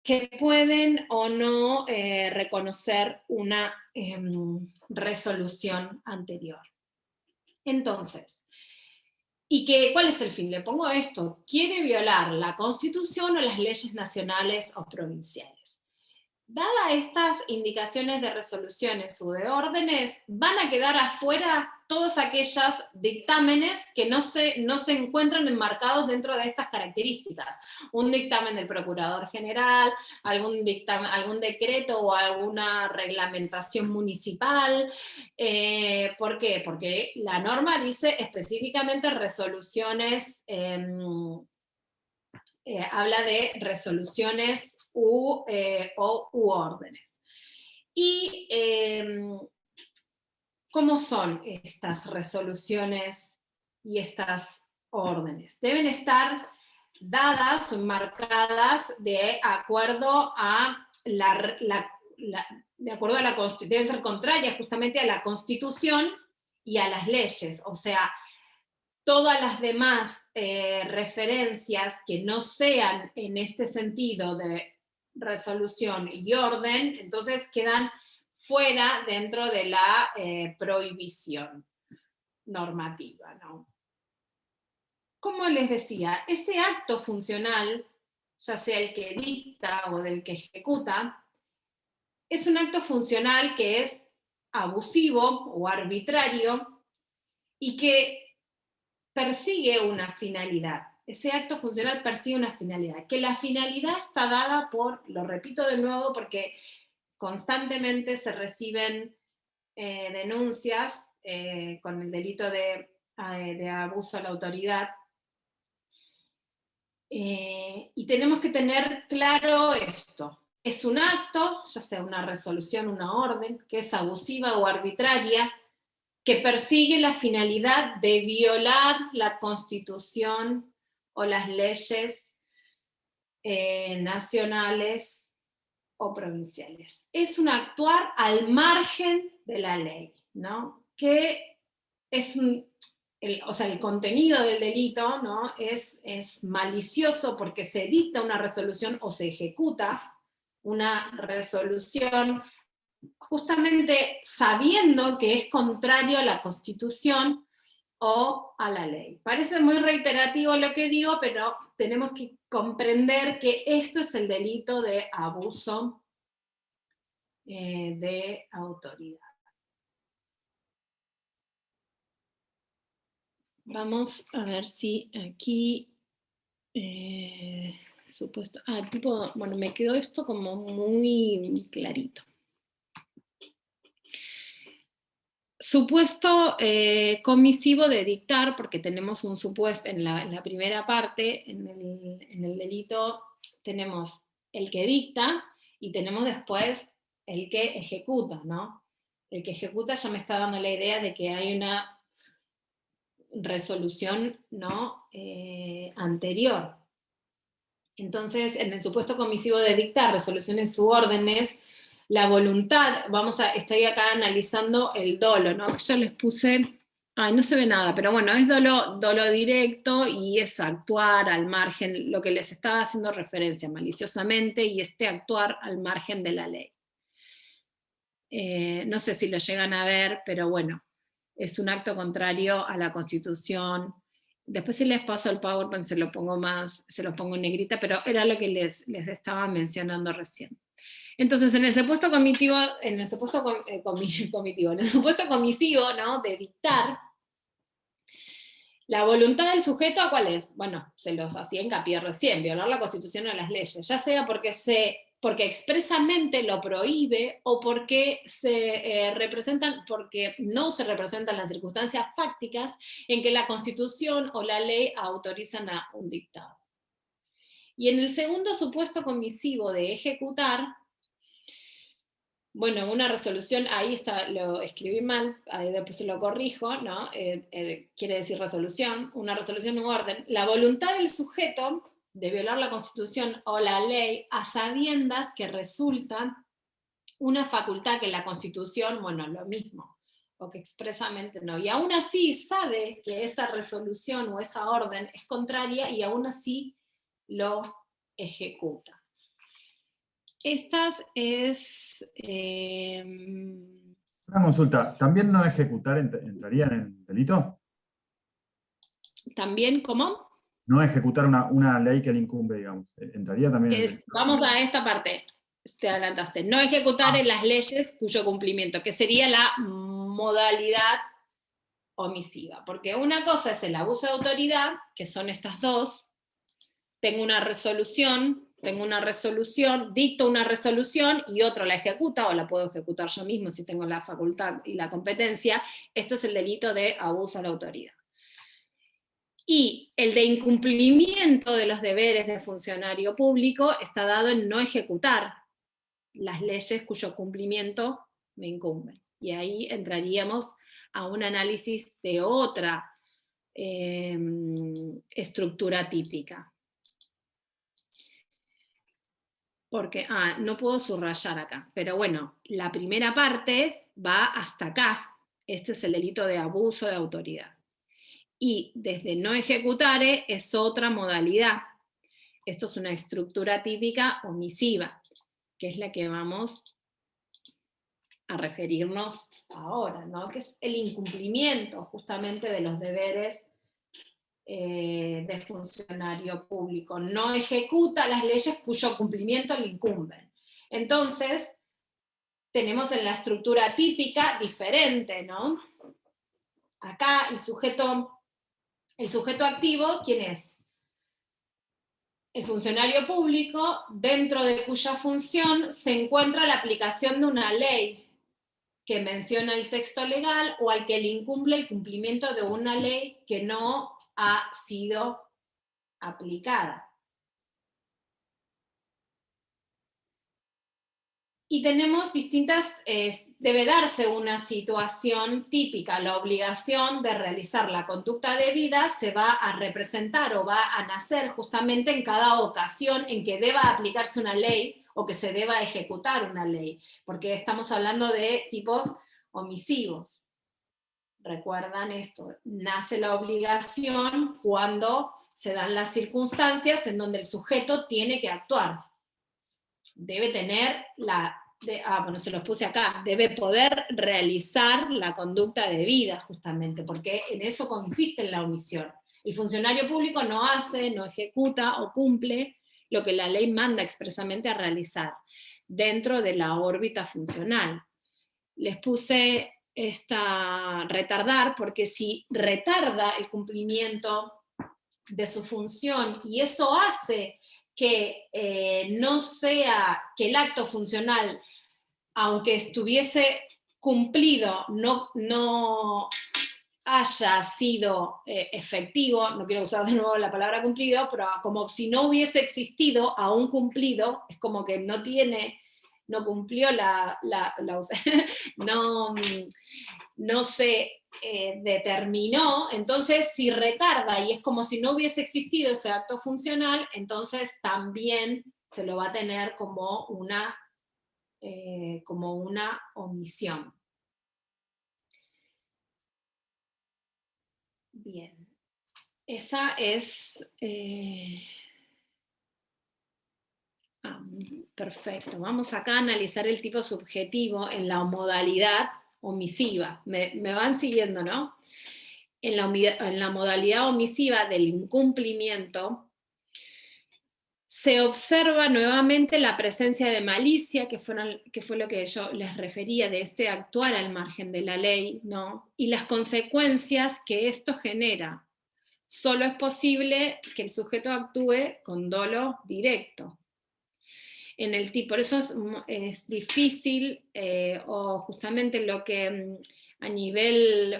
que pueden o no reconocer una resolución anterior. Entonces, ¿cuál es el fin? Le pongo esto: quiere violar la Constitución o las leyes nacionales o provinciales. Dadas estas indicaciones de resoluciones o de órdenes, van a quedar afuera todos aquellos dictámenes que no se encuentran enmarcados dentro de estas características. Un dictamen del Procurador General, algún decreto o alguna reglamentación municipal. ¿Por qué? Porque la norma dice específicamente resoluciones, habla de resoluciones u órdenes. Y ¿cómo son estas resoluciones y estas órdenes? Deben estar dadas o marcadas de acuerdo a deben ser contrarias justamente a la Constitución y a las leyes, o sea, todas las demás referencias que no sean en este sentido de resolución y orden, entonces quedan fuera dentro de la prohibición normativa, ¿no? Como les decía, ese acto funcional, ya sea el que dicta o del que ejecuta, es un acto funcional que es abusivo o arbitrario y que persigue una finalidad. Ese acto funcional persigue una finalidad, que la finalidad está dada por, lo repito de nuevo porque constantemente se reciben denuncias con el delito de abuso a la autoridad, y tenemos que tener claro esto. Es un acto, ya sea una resolución, una orden, que es abusiva o arbitraria, que persigue la finalidad de violar la Constitución o las leyes nacionales o provinciales. Es un actuar al margen de la ley, ¿no? Que es el contenido del delito, ¿no?, es malicioso porque se dicta una resolución o se ejecuta una resolución justamente sabiendo que es contrario a la Constitución o a la ley. Parece muy reiterativo lo que digo, pero tenemos que comprender que esto es el delito de abuso de autoridad. Vamos a ver si aquí bueno, me quedó esto como muy clarito. Supuesto comisivo de dictar, porque tenemos un supuesto en la primera parte, en el delito, tenemos el que dicta y tenemos después el que ejecuta, ¿no? El que ejecuta ya me está dando la idea de que hay una resolución, ¿no?, anterior. Entonces, en el supuesto comisivo de dictar resoluciones u órdenes, la voluntad, estoy acá analizando el dolo, ¿no? Yo les puse, no se ve nada, pero bueno, es dolo directo y es actuar al margen, lo que les estaba haciendo referencia maliciosamente, y actuar al margen de la ley. No sé si lo llegan a ver, pero bueno, es un acto contrario a la Constitución Después si les paso el PowerPoint se lo pongo en negrita, pero era lo que les estaba mencionando recién. Entonces, en el supuesto comitivo, en el supuesto comisivo, ¿no?, de dictar, la voluntad del sujeto, ¿cuál es? Bueno, se los hacía hincapié recién, violar la Constitución o las leyes, ya sea porque expresamente lo prohíbe o porque porque no se representan las circunstancias fácticas en que la Constitución o la ley autorizan a un dictado. Y en el segundo supuesto comisivo de ejecutar, bueno, una resolución, ahí está, lo escribí mal, ahí después se lo corrijo, ¿no? Quiere decir resolución, una resolución u orden. La voluntad del sujeto de violar la Constitución o la ley a sabiendas que resulta una facultad que la Constitución, bueno, lo mismo, o que expresamente no. Y aún así sabe que esa resolución o esa orden es contraria y aún así lo ejecuta. Estas es... Una consulta, ¿también no ejecutar entraría en el delito? ¿También cómo? No ejecutar una ley que le incumbe, digamos. ¿Entraría también en el delito? Vamos a esta parte, te adelantaste. No ejecutar en las leyes cuyo cumplimiento, que sería la modalidad omisiva. Porque una cosa es el abuso de autoridad, que son estas dos. Tengo una resolución, dicto una resolución y otro la ejecuta, o la puedo ejecutar yo mismo si tengo la facultad y la competencia. Esto es el delito de abuso a la autoridad. Y el de incumplimiento de los deberes de funcionario público está dado en no ejecutar las leyes cuyo cumplimiento me incumben. Y ahí entraríamos a un análisis de otra estructura típica. Porque, no puedo subrayar acá, pero bueno, la primera parte va hasta acá. Este es el delito de abuso de autoridad. Y desde no ejecutare es otra modalidad. Esto es una estructura típica omisiva, que es la que vamos a referirnos ahora, ¿no? Que es el incumplimiento justamente de los deberes de funcionario público. No ejecuta las leyes cuyo cumplimiento le incumben. Entonces, tenemos en la estructura típica diferente, ¿no? Acá el sujeto activo, ¿quién es? El funcionario público, dentro de cuya función se encuentra la aplicación de una ley que menciona el texto legal o al que le incumple el cumplimiento de una ley que no ha sido aplicada. Y tenemos distintas, debe darse una situación típica, la obligación de realizar la conducta debida se va a representar o va a nacer justamente en cada ocasión en que deba aplicarse una ley o que se deba ejecutar una ley, porque estamos hablando de tipos omisivos. Recuerdan esto, nace la obligación cuando se dan las circunstancias en donde el sujeto tiene que actuar. Debe tener bueno, se los puse acá, debe poder realizar la conducta debida, justamente, porque en eso consiste en la omisión. El funcionario público no hace, no ejecuta o cumple lo que la ley manda expresamente a realizar, dentro de la órbita funcional. Les puse retardar, porque si retarda el cumplimiento de su función y eso hace que no sea, que el acto funcional, aunque estuviese cumplido, no haya sido efectivo, no quiero usar de nuevo la palabra cumplido, pero como si no hubiese existido aún cumplido, es como que no cumplió no se determinó, entonces si retarda y es como si no hubiese existido ese acto funcional, entonces también se lo va a tener como una omisión. Bien, esa es... perfecto, vamos acá a analizar el tipo subjetivo en la modalidad omisiva. Me van siguiendo, ¿no? en la modalidad omisiva del incumplimiento, se observa nuevamente la presencia de malicia, que fue lo que yo les refería, de este actuar al margen de la ley, ¿no? Y las consecuencias que esto genera. Solo es posible que el sujeto actúe con dolo directo. Por eso es difícil, o justamente lo que a nivel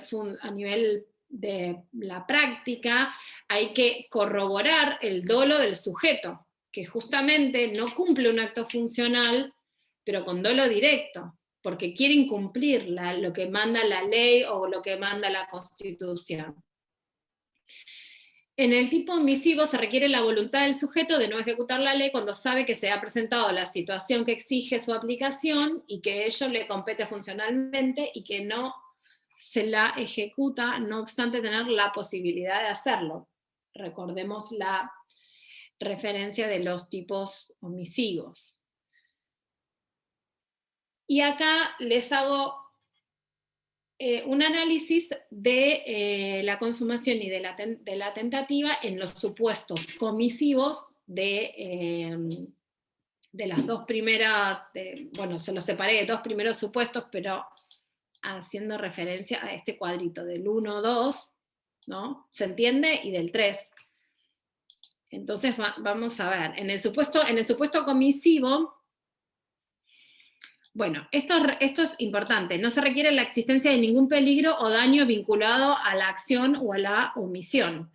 de la práctica hay que corroborar el dolo del sujeto, que justamente no cumple un acto funcional, pero con dolo directo, porque quiere incumplir lo que manda la ley o lo que manda la Constitución. En el tipo omisivo se requiere la voluntad del sujeto de no ejecutar la ley cuando sabe que se ha presentado la situación que exige su aplicación y que ello le compete funcionalmente y que no se la ejecuta, no obstante tener la posibilidad de hacerlo. Recordemos la referencia de los tipos omisivos. Y acá les hago un análisis de la consumación y de la tentativa en los supuestos comisivos de las dos primeras, bueno, se los separé de dos primeros supuestos, pero haciendo referencia a este cuadrito del 1, 2, ¿no? ¿Se entiende? Y del 3. Entonces vamos a ver, en el supuesto comisivo, bueno, esto es importante, no se requiere la existencia de ningún peligro o daño vinculado a la acción o a la omisión.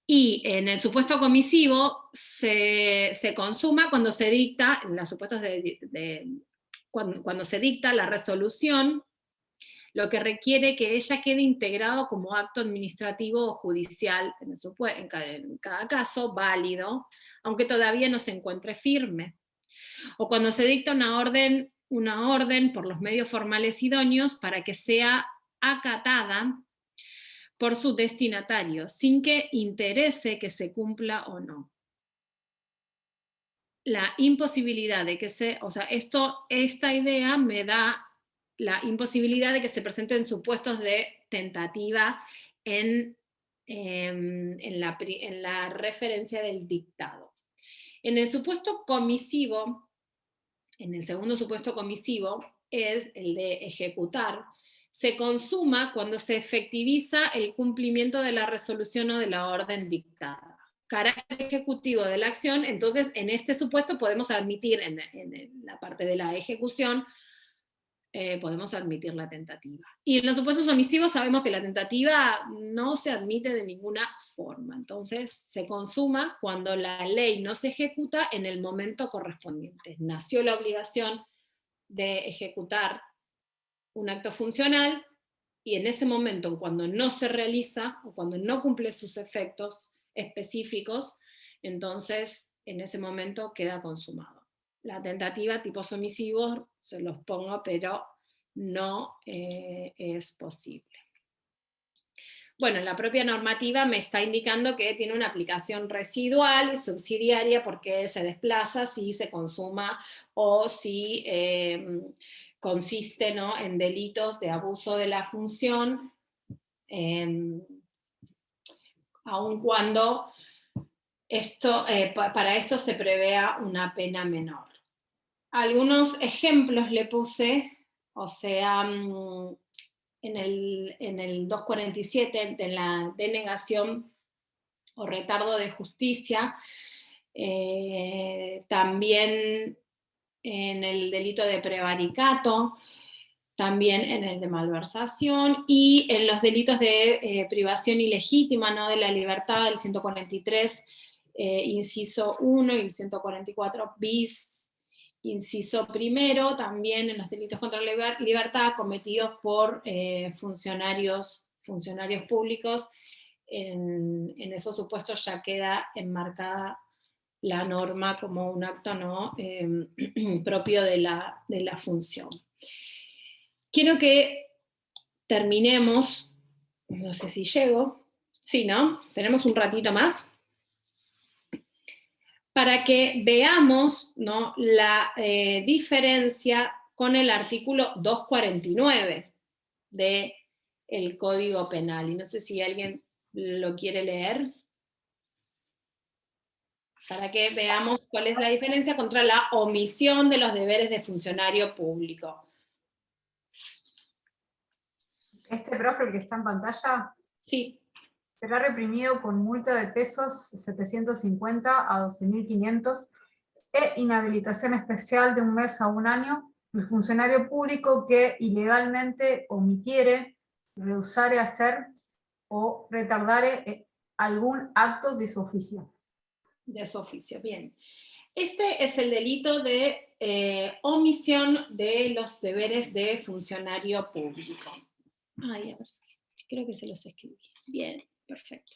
Y en el supuesto comisivo se consuma cuando se dicta, en los supuestos cuando se dicta la resolución, lo que requiere que ella quede integrado como acto administrativo o judicial, en cada caso, válido, aunque todavía no se encuentre firme. O cuando se dicta una orden por los medios formales idóneos para que sea acatada por su destinatario, sin que interese que se cumpla o no. La imposibilidad de que esta idea me da la imposibilidad de que se presenten supuestos de tentativa en la referencia del dictado. En el supuesto comisivo, en el segundo supuesto comisivo, es el de ejecutar, se consuma cuando se efectiviza el cumplimiento de la resolución o de la orden dictada. Carácter ejecutivo de la acción, entonces en este supuesto podemos admitir, en la parte de la ejecución, podemos admitir la tentativa. Y en los supuestos omisivos sabemos que la tentativa no se admite de ninguna forma, entonces se consuma cuando la ley no se ejecuta en el momento correspondiente. Nació la obligación de ejecutar un acto funcional, y en ese momento, cuando no se realiza, o cuando no cumple sus efectos específicos, entonces en ese momento queda consumado. La tentativa, tipos omisivos, se los pongo, pero no es posible. Bueno, la propia normativa me está indicando que tiene una aplicación residual y subsidiaria porque se desplaza si se consuma o si consiste, ¿no?, en delitos de abuso de la función, aun cuando para esto se prevea una pena menor. Algunos ejemplos le puse, o sea, en el 247 de la denegación o retardo de justicia, también en el delito de prevaricato, también en el de malversación, y en los delitos de privación ilegítima, ¿no?, de la libertad, del 143, inciso 1, y 144 bis, inciso primero, también en los delitos contra la libertad cometidos por funcionarios públicos. En esos supuestos ya queda enmarcada la norma como un acto, ¿no?, propio de la función. Quiero que terminemos, no sé si llego, sí, ¿no? Tenemos un ratito más, para que veamos, ¿no?, la diferencia con el artículo 249 de el Código Penal. Y no sé si alguien lo quiere leer, para que veamos cuál es la diferencia contra la omisión de los deberes de funcionario público. Este profe, el que está en pantalla, Sí. será reprimido con multa de pesos 750 a 12.500 e inhabilitación especial de 1 mes a 1 año el funcionario público que ilegalmente omitiere, rehusare hacer o retardare algún acto de su oficio. De su oficio, bien. Este es el delito de omisión de los deberes de funcionario público. Ay, a ver si creo que se los escribí. Bien, perfecto.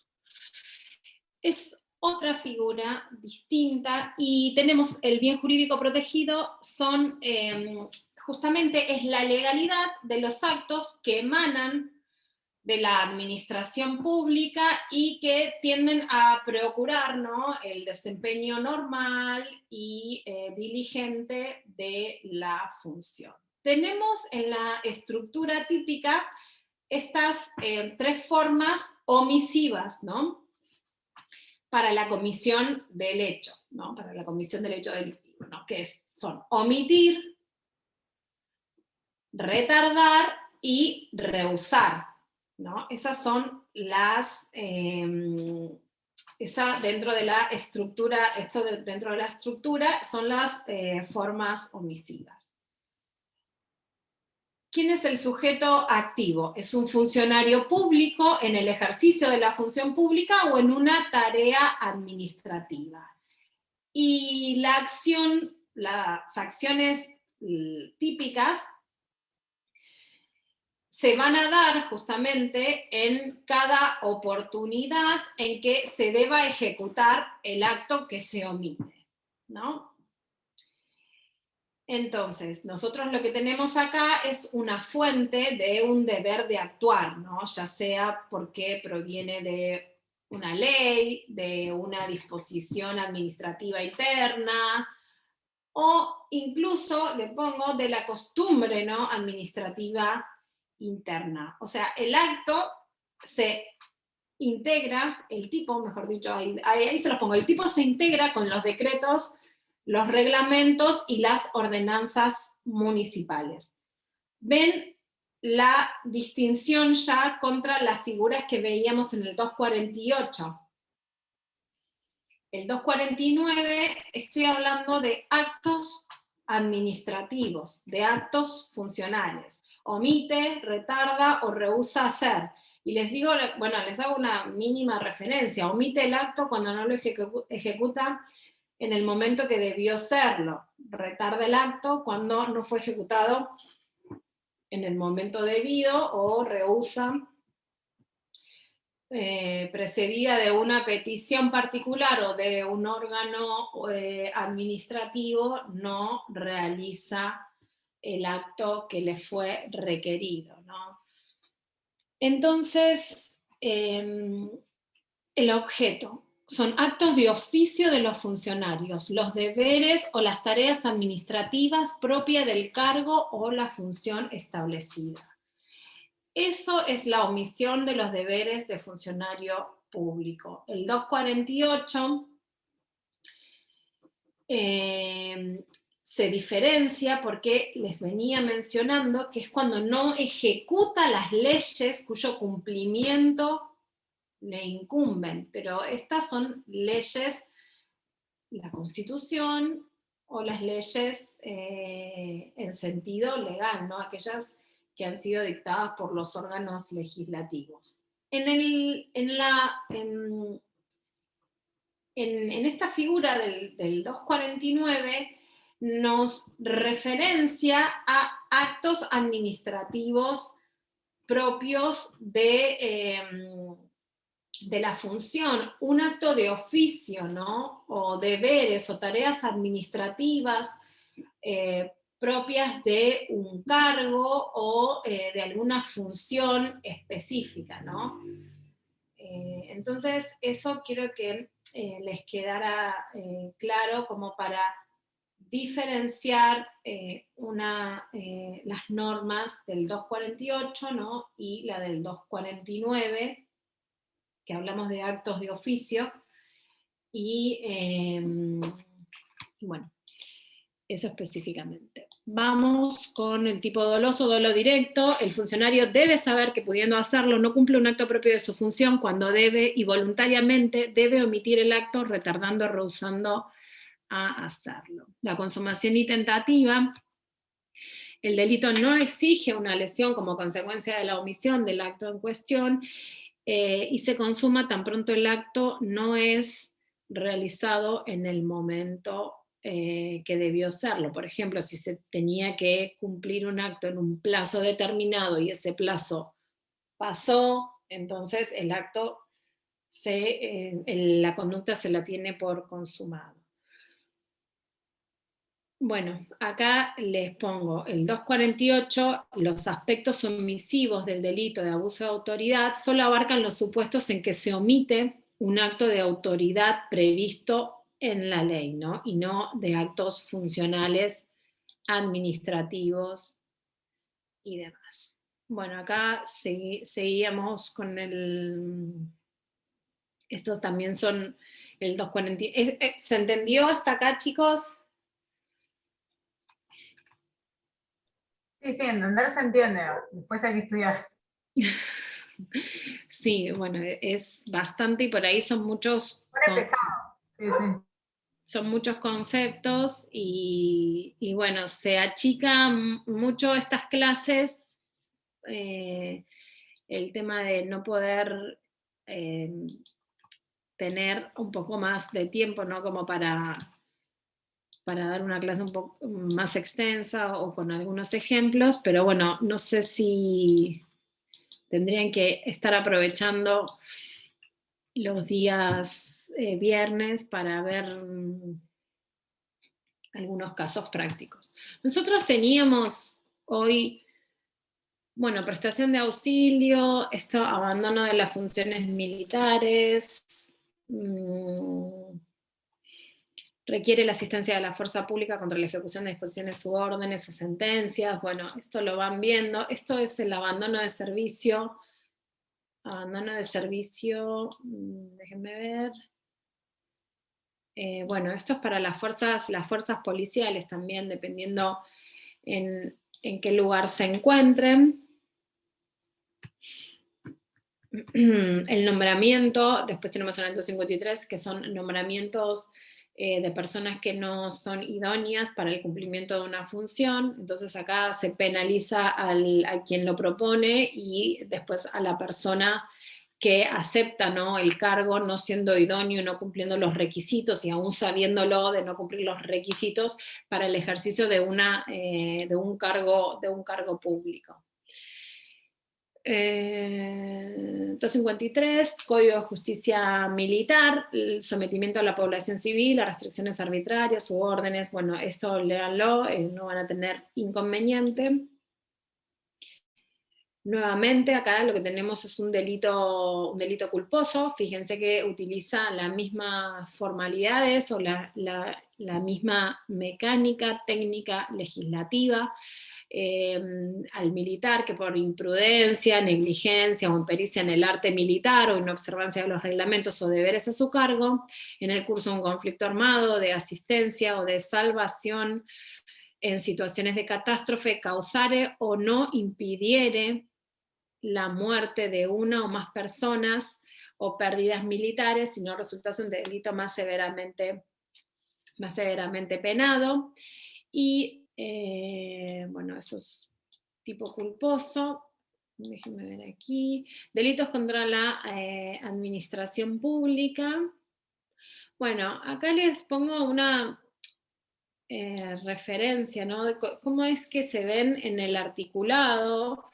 Es otra figura distinta y tenemos el bien jurídico protegido, son justamente es la legalidad de los actos que emanan de la administración pública y que tienden a procurar, ¿no?, el desempeño normal y diligente de la función. Tenemos en la estructura típica estas 3 formas omisivas, ¿no?, para la comisión del hecho, ¿no?, para la comisión del hecho delictivo, ¿no?, que son omitir, retardar y rehusar, ¿no? Esas son las, dentro de la estructura, dentro de la estructura son las formas omisivas. ¿Quién es el sujeto activo? ¿Es un funcionario público en el ejercicio de la función pública o en una tarea administrativa? Y la acción, las acciones típicas se van a dar justamente en cada oportunidad en que se deba ejecutar el acto que se omite, ¿no? Entonces, nosotros lo que tenemos acá es una fuente de un deber de actuar, ¿no?, ya sea porque proviene de una ley, de una disposición administrativa interna, o incluso, le pongo, de la costumbre, ¿no?, administrativa interna. O sea, el acto se integra, el tipo, mejor dicho, ahí se los pongo, el tipo se integra con los decretos, los reglamentos y las ordenanzas municipales. ¿Ven la distinción ya contra las figuras que veíamos en el 248? El 249, estoy hablando de actos administrativos, de actos funcionales. Omite, retarda o rehúsa hacer. Y les digo, bueno, les hago una mínima referencia. Omite el acto cuando no lo ejecuta en el momento que debió serlo. Retarda el acto cuando no fue ejecutado en el momento debido, o rehúsa precedida de una petición particular o de un órgano administrativo, no realiza el acto que le fue requerido, ¿no? Entonces, el objeto son actos de oficio de los funcionarios, los deberes o las tareas administrativas propias del cargo o la función establecida. Eso es la omisión de los deberes de funcionario público. El 248 se diferencia porque les venía mencionando que es cuando no ejecuta las leyes cuyo cumplimiento le incumben, pero estas son leyes, la Constitución o las leyes en sentido legal, ¿no?, aquellas que han sido dictadas por los órganos legislativos. En esta figura del 249 nos referencia a actos administrativos propios de la función, un acto de oficio, ¿no?, o deberes o tareas administrativas propias de un cargo o de alguna función específica, ¿no? Entonces, eso quiero que les quedara claro como para diferenciar las normas del 248, ¿no? Y la del 249, que hablamos de actos de oficio, y bueno, eso específicamente. Vamos con el tipo doloso, dolo directo. El funcionario debe saber que pudiendo hacerlo no cumple un acto propio de su función cuando debe y voluntariamente debe omitir el acto retardando o rehusando a hacerlo. La consumación y tentativa. El delito no exige una lesión como consecuencia de la omisión del acto en cuestión y se consuma tan pronto el acto no es realizado en el momento que debió serlo. Por ejemplo, si se tenía que cumplir un acto en un plazo determinado y ese plazo pasó, entonces el acto, la conducta se la tiene por consumado. Bueno, acá les pongo el 248, los aspectos omisivos del delito de abuso de autoridad solo abarcan los supuestos en que se omite un acto de autoridad previsto en la ley, ¿no? Y no de actos funcionales, administrativos y demás. Bueno, acá seguíamos con estos también son el 240. ¿Se entendió hasta acá, chicos? Sí, entender se entiende, después hay que estudiar. Sí, bueno, es bastante y por ahí son muchos. Pesado. Son muchos conceptos y bueno, se achican mucho estas clases, el tema de no poder tener un poco más de tiempo, ¿no? Como para dar una clase un poco más extensa o con algunos ejemplos, pero bueno, no sé si tendrían que estar aprovechando los días viernes para ver algunos casos prácticos. Nosotros teníamos hoy, bueno, prestación de auxilio, abandono de las funciones militares, requiere la asistencia de la fuerza pública contra la ejecución de disposiciones u órdenes o sentencias. Bueno, esto lo van viendo. Esto es el abandono de servicio. Abandono de servicio, déjenme ver. Bueno, esto es para las fuerzas policiales también, dependiendo en qué lugar se encuentren. El nombramiento, después tenemos en el 253, que son nombramientos de personas que no son idóneas para el cumplimiento de una función. Entonces acá se penaliza a quien lo propone y después a la persona que acepta, ¿no?, el cargo no siendo idóneo, no cumpliendo los requisitos y aún sabiéndolo de no cumplir los requisitos para el ejercicio de un cargo público. 253, Código de Justicia Militar, el sometimiento a la población civil, las restricciones arbitrarias u órdenes, bueno, esto léanlo, no van a tener inconveniente. Nuevamente, acá lo que tenemos es un delito culposo. Fíjense que utiliza las mismas formalidades o la misma mecánica técnica legislativa al militar que por imprudencia, negligencia o impericia en el arte militar o inobservancia de los reglamentos o deberes a su cargo, en el curso de un conflicto armado, de asistencia o de salvación en situaciones de catástrofe, causare o no impidiere la muerte de una o más personas o pérdidas militares, si no resultasen de delito más severamente penado. Y bueno, eso es tipo culposo. Déjenme ver aquí. Delitos contra la administración pública. Bueno, acá les pongo una referencia, ¿no?, de cómo es que se ven en el articulado,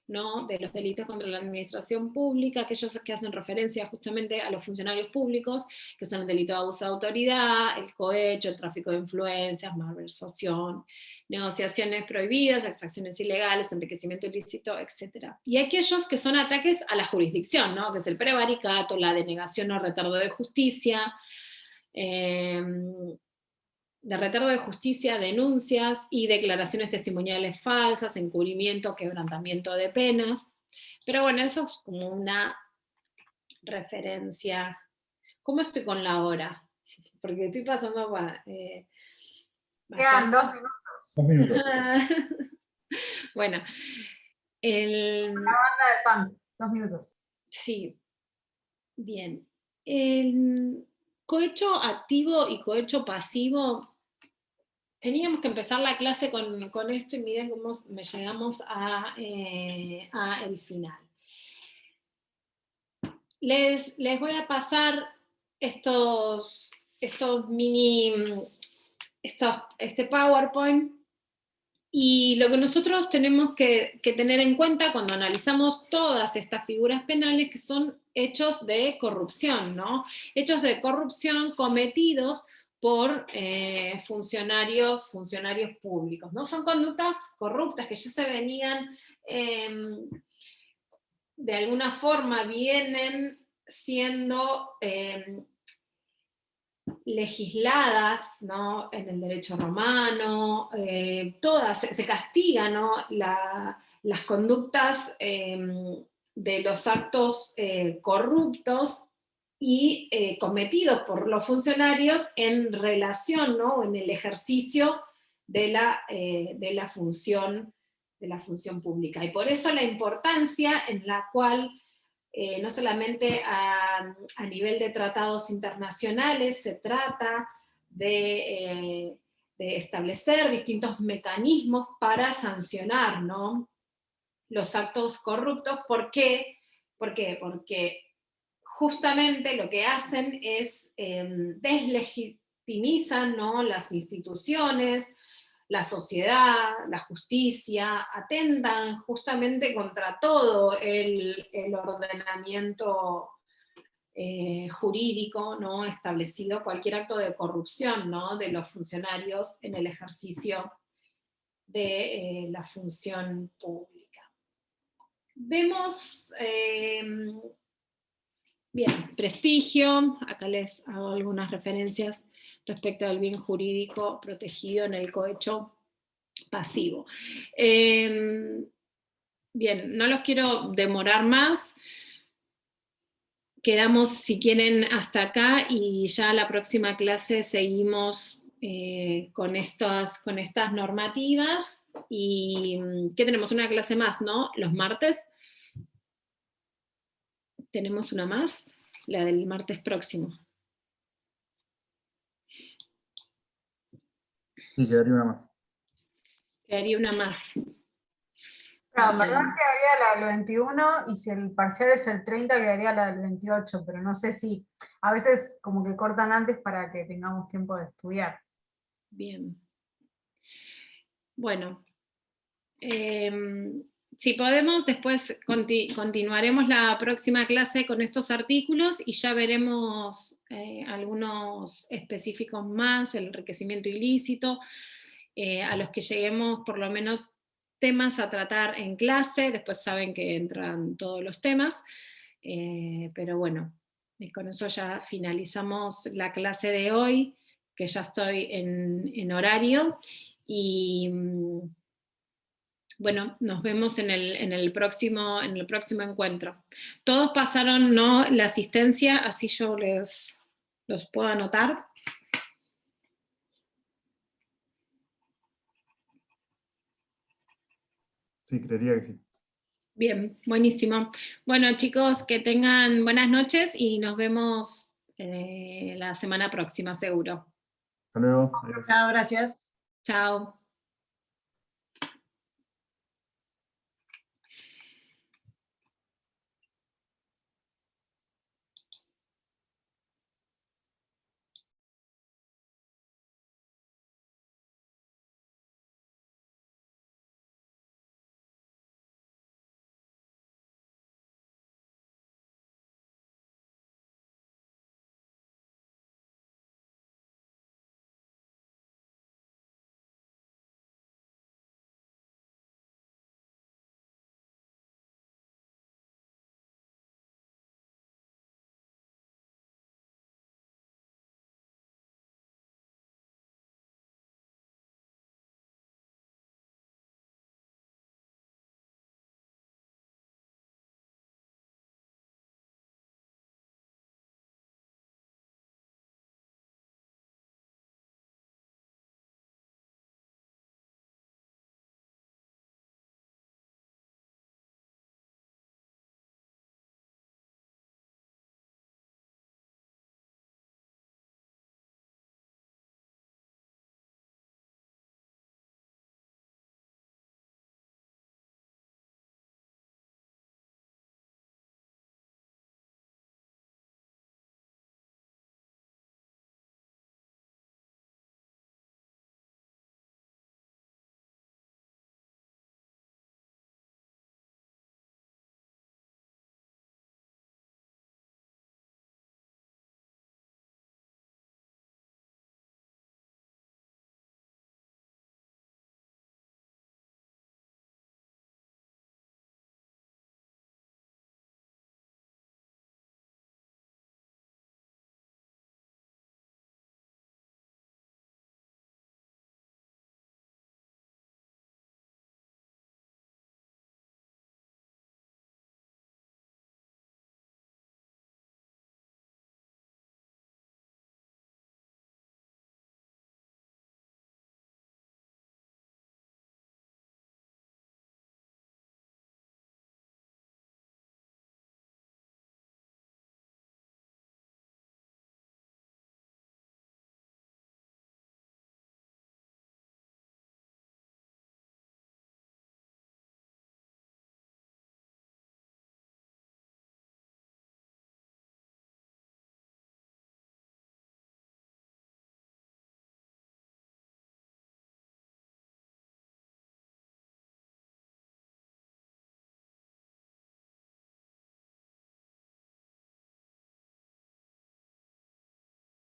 ¿no?, de los delitos contra la administración pública, aquellos que hacen referencia justamente a los funcionarios públicos, que son el delito de abuso de autoridad, el cohecho, el tráfico de influencias, malversación, negociaciones prohibidas, exacciones ilegales, enriquecimiento ilícito, etc. Y aquellos que son ataques a la jurisdicción, ¿no?, que es el prevaricato, la denegación o retardo de justicia, de retardo de justicia, denuncias y declaraciones testimoniales falsas, encubrimiento, quebrantamiento de penas. Pero bueno, eso es como una referencia. ¿Cómo estoy con la hora? Porque estoy pasando para... Quedan 2 minutos. 2 minutos. Bueno, La banda del pan, 2 minutos. sí, bien. El cohecho activo y cohecho pasivo, teníamos que empezar la clase con esto y miren cómo llegamos a el final. Les voy a pasar este PowerPoint, y lo que nosotros tenemos que tener en cuenta cuando analizamos todas estas figuras penales, que son hechos de corrupción, ¿no? Hechos de corrupción cometidos por funcionarios públicos, ¿no? Son conductas corruptas que ya se venían, de alguna forma vienen siendo legisladas, ¿no?, en el derecho romano, todas, se castigan, ¿no?, las conductas de los actos corruptos y cometidos por los funcionarios en relación, ¿no?, en el ejercicio de la función pública. Y por eso la importancia en la cual no solamente a nivel de tratados internacionales se trata de establecer distintos mecanismos para sancionar, ¿no?, los actos corruptos. ¿Por qué? Porque justamente lo que hacen es deslegitimizan, ¿no?, las instituciones, la sociedad, la justicia, atentan justamente contra todo el ordenamiento jurídico, ¿no?, establecido, cualquier acto de corrupción, ¿no?, de los funcionarios en el ejercicio de la función pública. Vemos, bien, prestigio, acá les hago algunas referencias respecto al bien jurídico protegido en el cohecho pasivo. Bien, no los quiero demorar más. Quedamos, si quieren, hasta acá, y ya la próxima clase seguimos con estas normativas. Y ¿qué tenemos? Una clase más, ¿no? Los martes. Tenemos una más, la del martes próximo. Sí, quedaría una más. Quedaría una más. Claro, perdón, quedaría la del 21, y si el parcial es el 30, quedaría la del 28, pero no sé si, a veces como que cortan antes para que tengamos tiempo de estudiar. Bien. Bueno, si podemos, después continuaremos la próxima clase con estos artículos y ya veremos algunos específicos más, el enriquecimiento ilícito, a los que lleguemos por lo menos temas a tratar en clase. Después saben que entran todos los temas, pero bueno, y con eso ya finalizamos la clase de hoy, que ya estoy en horario, y bueno, nos vemos en el próximo encuentro. Todos pasaron, ¿no?, la asistencia, así yo los puedo anotar. Sí, creería que sí. Bien, buenísimo. Bueno, chicos, que tengan buenas noches y nos vemos la semana próxima, seguro. Hasta luego. Adiós. Chao, gracias. Chao.